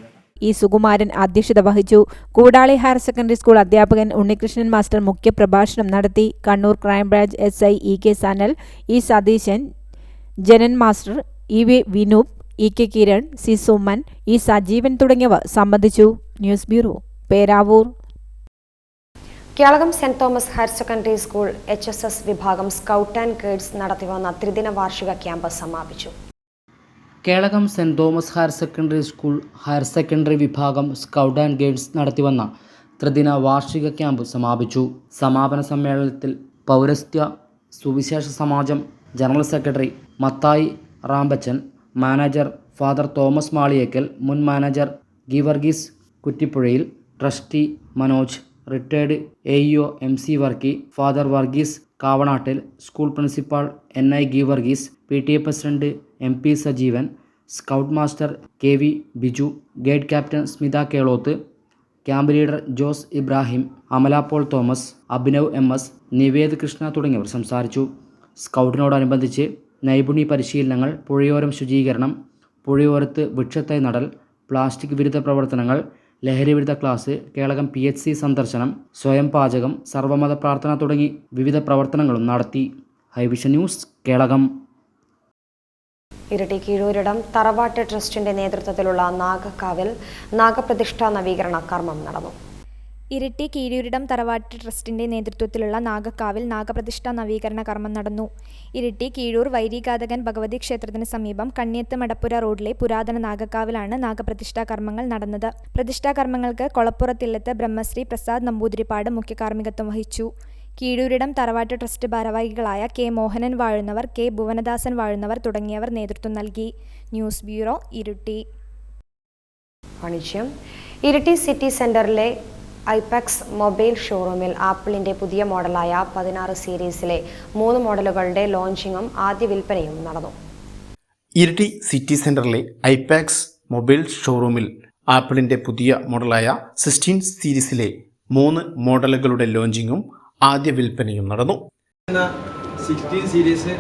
ഈ സുകുമാരൻ അധ്യക്ഷത വഹിച്ചു. കൂടാളി ഹയർ സെക്കൻഡറി സ്കൂൾ അധ്യാപകൻ ഉണ്ണികൃഷ്ണൻ മാസ്റ്റർ മുഖ്യപ്രഭാഷണം നടത്തി. Kannur crime branch SI EK Sanal, E Satheesan, Janan master, EV Vinoop, EK Kiran, C Suman, E Sajeevan തുടങ്ങിയവർ സംബന്ധിച്ചു. News bureau, Peravoor. Kelakam saint Thomas higher secondary school HSS വിഭാഗം സ്കൗട്ട് ആൻഡ് ഗൈഡ്സ് നടത്തിവന്ന ത്രിദിന വാർഷിക ക്യാമ്പ് സമാപിച്ചു. Kelakam saint Thomas higher secondary school higher secondary വിഭാഗം സ്കൗട്ട് ആൻഡ് ഗൈഡ്സ് നടത്തിവന്ന ത്രിദിന വാർഷിക ക്യാമ്പ് സമാപിച്ചു. സമാപന സമ്മേളനത്തിൽ പൗരസ്ത്യ സുവിശേഷ സമാജം general secretary Mathai Rambachan, manager father Thomas Maliyekkal, മുൻ manager Geevarghese Kuttipuzhayil, trustee Manoj, retired AEO MC Varkey, father Varghese Kavanattil, school principal NI Geevarghese, PTA president MP Sajeevan, scout master KV Biju, guide captain Smitha Kelothu, camp leader Jose Ibrahim, Amala Paul Thomas, Abhinav MS, Nived Krishna തുടങ്ങിയവർ സംസാരിച്ചു. സ്കൗട്ടിനോടനുബന്ധിച്ച് നൈപുണ്യ പരിശീലനങ്ങൾ, പുഴയോരം ശുചീകരണം, പുഴയോരത്ത് വൃക്ഷത്തൈ നടൽ, പ്ലാസ്റ്റിക് വിരുദ്ധ പ്രവർത്തനങ്ങൾ, ലഹരി വിരുദ്ധ ക്ലാസ്, കേളകം PHC സന്ദർശനം, സ്വയം പാചകം, സർവമത പ്രാർത്ഥന തുടങ്ങി വിവിധ പ്രവർത്തനങ്ങളും നടത്തി. ഹൈവിഷൻ ന്യൂസ്, കേളകം. ഇരിട്ടി കീഴൂരിടം തറവാട്ട് ട്രസ്റ്റിന്റെ നേതൃത്വത്തിലുള്ള നാഗക്കാവിൽ നാഗപ്രതിഷ്ഠാ നവീകരണ കർമ്മം നടന്നു. ഇരിട്ടി കീഴൂരിടം തറവാട്ട് ട്രസ്റ്റിന്റെ നേതൃത്വത്തിലുള്ള നാഗക്കാവിൽ നാഗപ്രതിഷ്ഠാ നവീകരണ കർമ്മം നടന്നു. ഇരിട്ടി കീഴൂർ വൈരിഘാതകൻ ഭഗവതി ക്ഷേത്രത്തിന് സമീപം കണ്ണിയത്ത് മടപ്പുര റോഡിലെ പുരാതന നാഗക്കാവിലാണ് നാഗപ്രതിഷ്ഠാ കർമ്മങ്ങൾ നടന്നത്. പ്രതിഷ്ഠാ കർമ്മങ്ങൾക്ക് കൊളപ്പുറത്തില്ലത്ത് ബ്രഹ്മശ്രീ പ്രസാദ് നമ്പൂതിരിപ്പാട് മുഖ്യ കാർമ്മികത്വം വഹിച്ചു. കീഴൂരിടം തറവാട്ട് ട്രസ്റ്റ് ഭാരവാഹികളായ K മോഹനൻ വാഴുന്നവർ, K ഭുവനദാസൻ വാഴുന്നവർ തുടങ്ങിയവർ നേതൃത്വം നൽകി. News bureau, Iritty. Iritty city സെന്ററിലെ ഐപാക്സ് മൊബൈൽ ഷോറൂമിൽ ആപ്പിളിന്റെ പുതിയ മോഡലായ 16 സീരീസിലെ 3 മോഡലുകളുടെ ലോഞ്ചിങ്ങും ആദ്യ വിൽപ്പനയും നടന്നു. ഇരിട്ടി സിറ്റി സെന്ററിലെ ഐപാക്സ് മൊബൈൽ ഷോറൂമിൽ ആപ്പിളിന്റെ പുതിയ മോഡലായ 16 സീരീസിലെ 3 മോഡലുകളുടെ ലോഞ്ചിങ്ങും ആദ്യ വിൽപ്പനയും നടന്നു. 16 സീരീസ്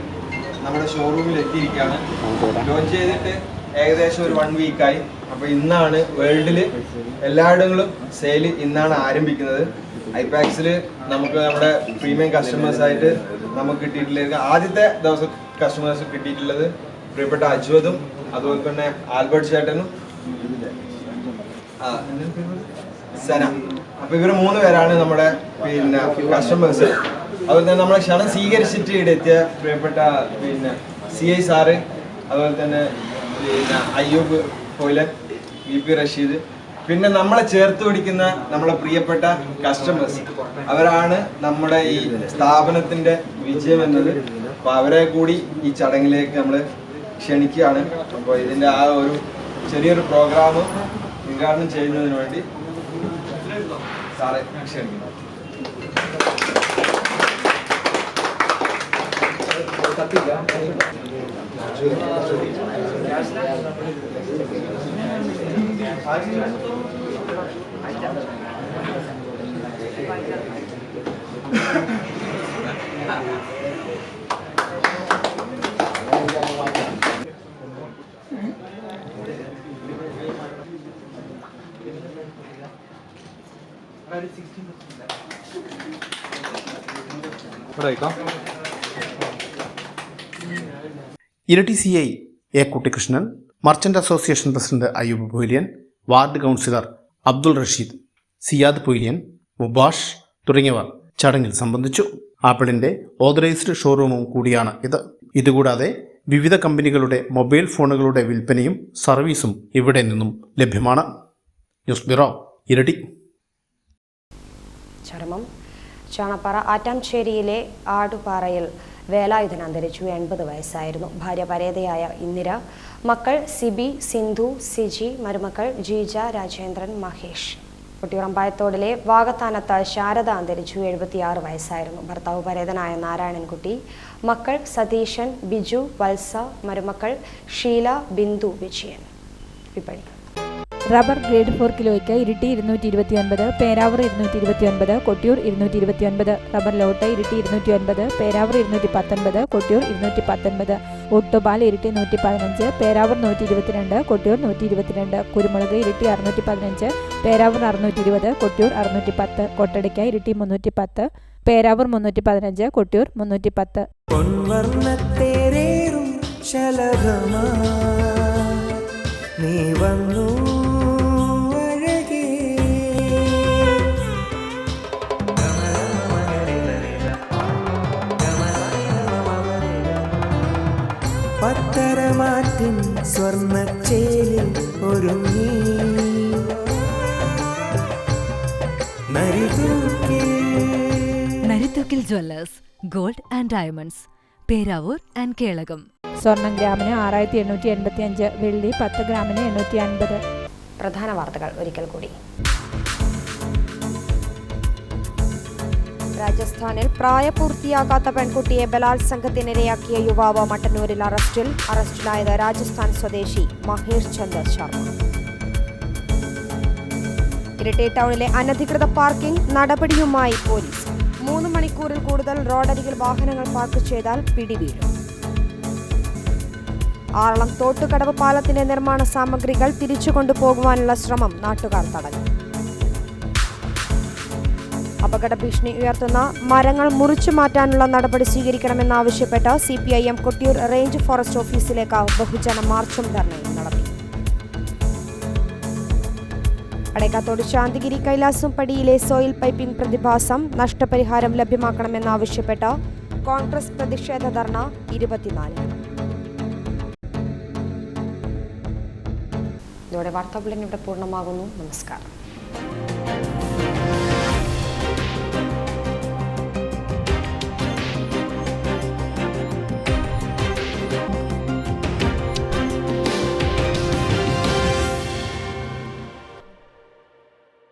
നമ്മുടെ ഷോറൂമിൽ എത്തിയിരിക്കുകയാണ്. ലോഞ്ച് ചെയ്തിട്ട് ഏകദേശം ഒരു 1 വീക്കായി. അപ്പോൾ ഇന്നാണ് വേൾഡിൽ എല്ലായിടങ്ങളിലും സെയിൽ ഇന്നാണ് ആരംഭിക്കുന്നത്. ഐപാക്സിൽ നമുക്ക് നമ്മുടെ പ്രീമിയം കസ്റ്റമേഴ്സായിട്ട് നമുക്ക് കിട്ടിയിട്ടുള്ള ആദ്യത്തെ ദിവസം കസ്റ്റമേഴ്സ് കിട്ടിയിട്ടുള്ളത് പ്രിയപ്പെട്ട അജ്വതും അതുപോലെ തന്നെ ആൽബർട്ട് ചേട്ടനും സന. അപ്പോൾ ഇവർ 3 പേരാണ് നമ്മുടെ കസ്റ്റമേഴ്സ്. അതുപോലെ തന്നെ നമ്മളെ ക്ഷണം സ്വീകരിച്ചിട്ട് ഇവിടെ എത്തിയ പ്രിയപ്പെട്ട CI സാറ്, അതുപോലെ തന്നെ അയ്യൂബ് കൊയിലൻ, VP റഷീദ്, പിന്നെ നമ്മളെ ചേർത്ത് പിടിക്കുന്ന നമ്മളെ പ്രിയപ്പെട്ട കസ്റ്റമേഴ്സ്, അവരാണ് നമ്മുടെ ഈ സ്ഥാപനത്തിന്റെ വിജയം എന്നത്. അപ്പോൾ അവരെ കൂടി ഈ ചടങ്ങിലേക്ക് നമ്മൾ ക്ഷണിക്കുകയാണ്. അപ്പോൾ ഇതിൻ്റെ ആ ഒരു ചെറിയൊരു പ്രോഗ്രാം ഉദ്ഘാടനം ചെയ്യുന്നതിന് വേണ്ടി സാറെ ക്ഷണിക്കുന്നു. Iritty CI A Kuttikrishnan, merchant association president Ayyub Poyilian, ward councillor Abdul Rasheed, Siyad Poyilian, Mubash തുടങ്ങിയവർ ചടങ്ങിൽ സംബന്ധിച്ചു. ആപ്പിളിന്റെ ഓതറൈസ്ഡ് ഷോറൂമും കൂടിയാണ് ഇത്. ഇതുകൂടാതെ വിവിധ കമ്പനികളുടെ മൊബൈൽ ഫോണുകളുടെ വിൽപ്പനയും സർവീസും ഇവിടെ നിന്നും ലഭ്യമാണ്. ന്യൂസ് ബ്യൂറോ, ഇരട്ടി. ചരമം. ചാണപ്പാറ ആറ്റാംചേരിയിലെ ആടുപാറയിൽ വേലായുധൻ അന്തരിച്ചു. 80 വയസ്സായിരുന്നു. ഭാര്യ പരേതയായ ഇന്ദിര, മക്കൾ സിബി, സിന്ധു, സിജി, മരുമക്കൾ ജീജ, രാജേന്ദ്രൻ, മഹേഷ്. കൊട്ടിയൂറമ്പായത്തോടിലെ വാകത്താനത്ത് ശാരദ അന്തരിച്ചു. 76 വയസ്സായിരുന്നു. ഭർത്താവ് പരേതനായ നാരായണൻകുട്ടി, മക്കൾ സതീശൻ, ബിജു, വത്സ, മരുമക്കൾ ഷീല, ബിന്ദു, വിജയൻ. വിപണി. റബ്ബർ ഗ്രേഡ് 4 കിലോയ്ക്ക് ഇരിട്ടി 229, പേരാവൂർ 229, കൊട്ടിയൂർ 229. റബ്ബർ ലോട്ട് ഇരിട്ടി 209, പേരാവൂർ 219, കൊട്ടിയൂർ 219. ഒട്ടുപാൽ ഇരിട്ടി 115, പേരാവൂർ 122, കൊട്ടിയൂർ 122. കുരുമുളക് ഇരിട്ടി 615, പേരാവൂർ 620, കൊട്ടിയൂർ 610. കൊട്ടടിക്ക ഇരിട്ടി 310, പേരാവൂർ 315, കൊട്ടിയൂർ 310. നീ വന്നു പത്തരമാറ്റിൻ സ്വർണ്ണച്ചേലിൽ ഒരുങ്ങി Narithookil Jewellers, gold and diamonds, Peravoor and Kelakam. സ്വർണം ഗ്രാമിന് 6885, വെള്ളി 10 ഗ്രാമിന് 850. പ്രധാന വാർത്തകൾ ഒരിക്കൽ കൂടി. രാജസ്ഥാനിൽ പ്രായപൂർത്തിയാകാത്ത പെൺകുട്ടിയെ ബലാത്സംഗത്തിനിരയാക്കിയ യുവാവ് മട്ടന്നൂരിൽ അറസ്റ്റിൽ. അറസ്റ്റിലായത് രാജസ്ഥാൻ സ്വദേശി മഹേഷ് ചന്ദ് ശർമ്മ. ഇരിട്ടി ടൗണിലെ അനധികൃത പാർക്കിംഗ് നടപടിയുമായി പോലീസ്. 3 മണിക്കൂറിൽ കൂടുതൽ റോഡരികിൽ വാഹനങ്ങൾ പാർക്ക് ചെയ്താൽ പിടിവീഴും. ആറളം തോട്ടുകടവ് പാലത്തിന്റെ നിർമ്മാണ സാമഗ്രികൾ തിരിച്ചു കൊണ്ടുപോകുവാനുള്ള ശ്രമം നാട്ടുകാർ തടഞ്ഞു. അപകട ഭീഷണി ഉയർത്തുന്ന മരങ്ങൾ മുറിച്ചു മാറ്റാനുള്ള നടപടി സ്വീകരിക്കണമെന്നാവശ്യപ്പെട്ട് CPIM കൊട്ടിയൂർ റേഞ്ച് ഫോറസ്റ്റ് ഓഫീസിലേക്ക് ബഹുജന മാർച്ചും ധർണയും നടത്തി. അടയ്ക്കാത്തോട് ശാന്തിഗിരി കൈലാസം പടിയിലെ സോയിൽ പൈപ്പിംഗ് പ്രതിഭാസം നഷ്ടപരിഹാരം ലഭ്യമാക്കണമെന്നാവശ്യപ്പെട്ട് കോൺഗ്രസ് പ്രതിഷേധ ധർണ 24. ഇതോടെ വാർത്താ ബുള്ളറ്റിൻ ഇവിടെ പൂർണ്ണമാകുന്നു. നമസ്കാരം.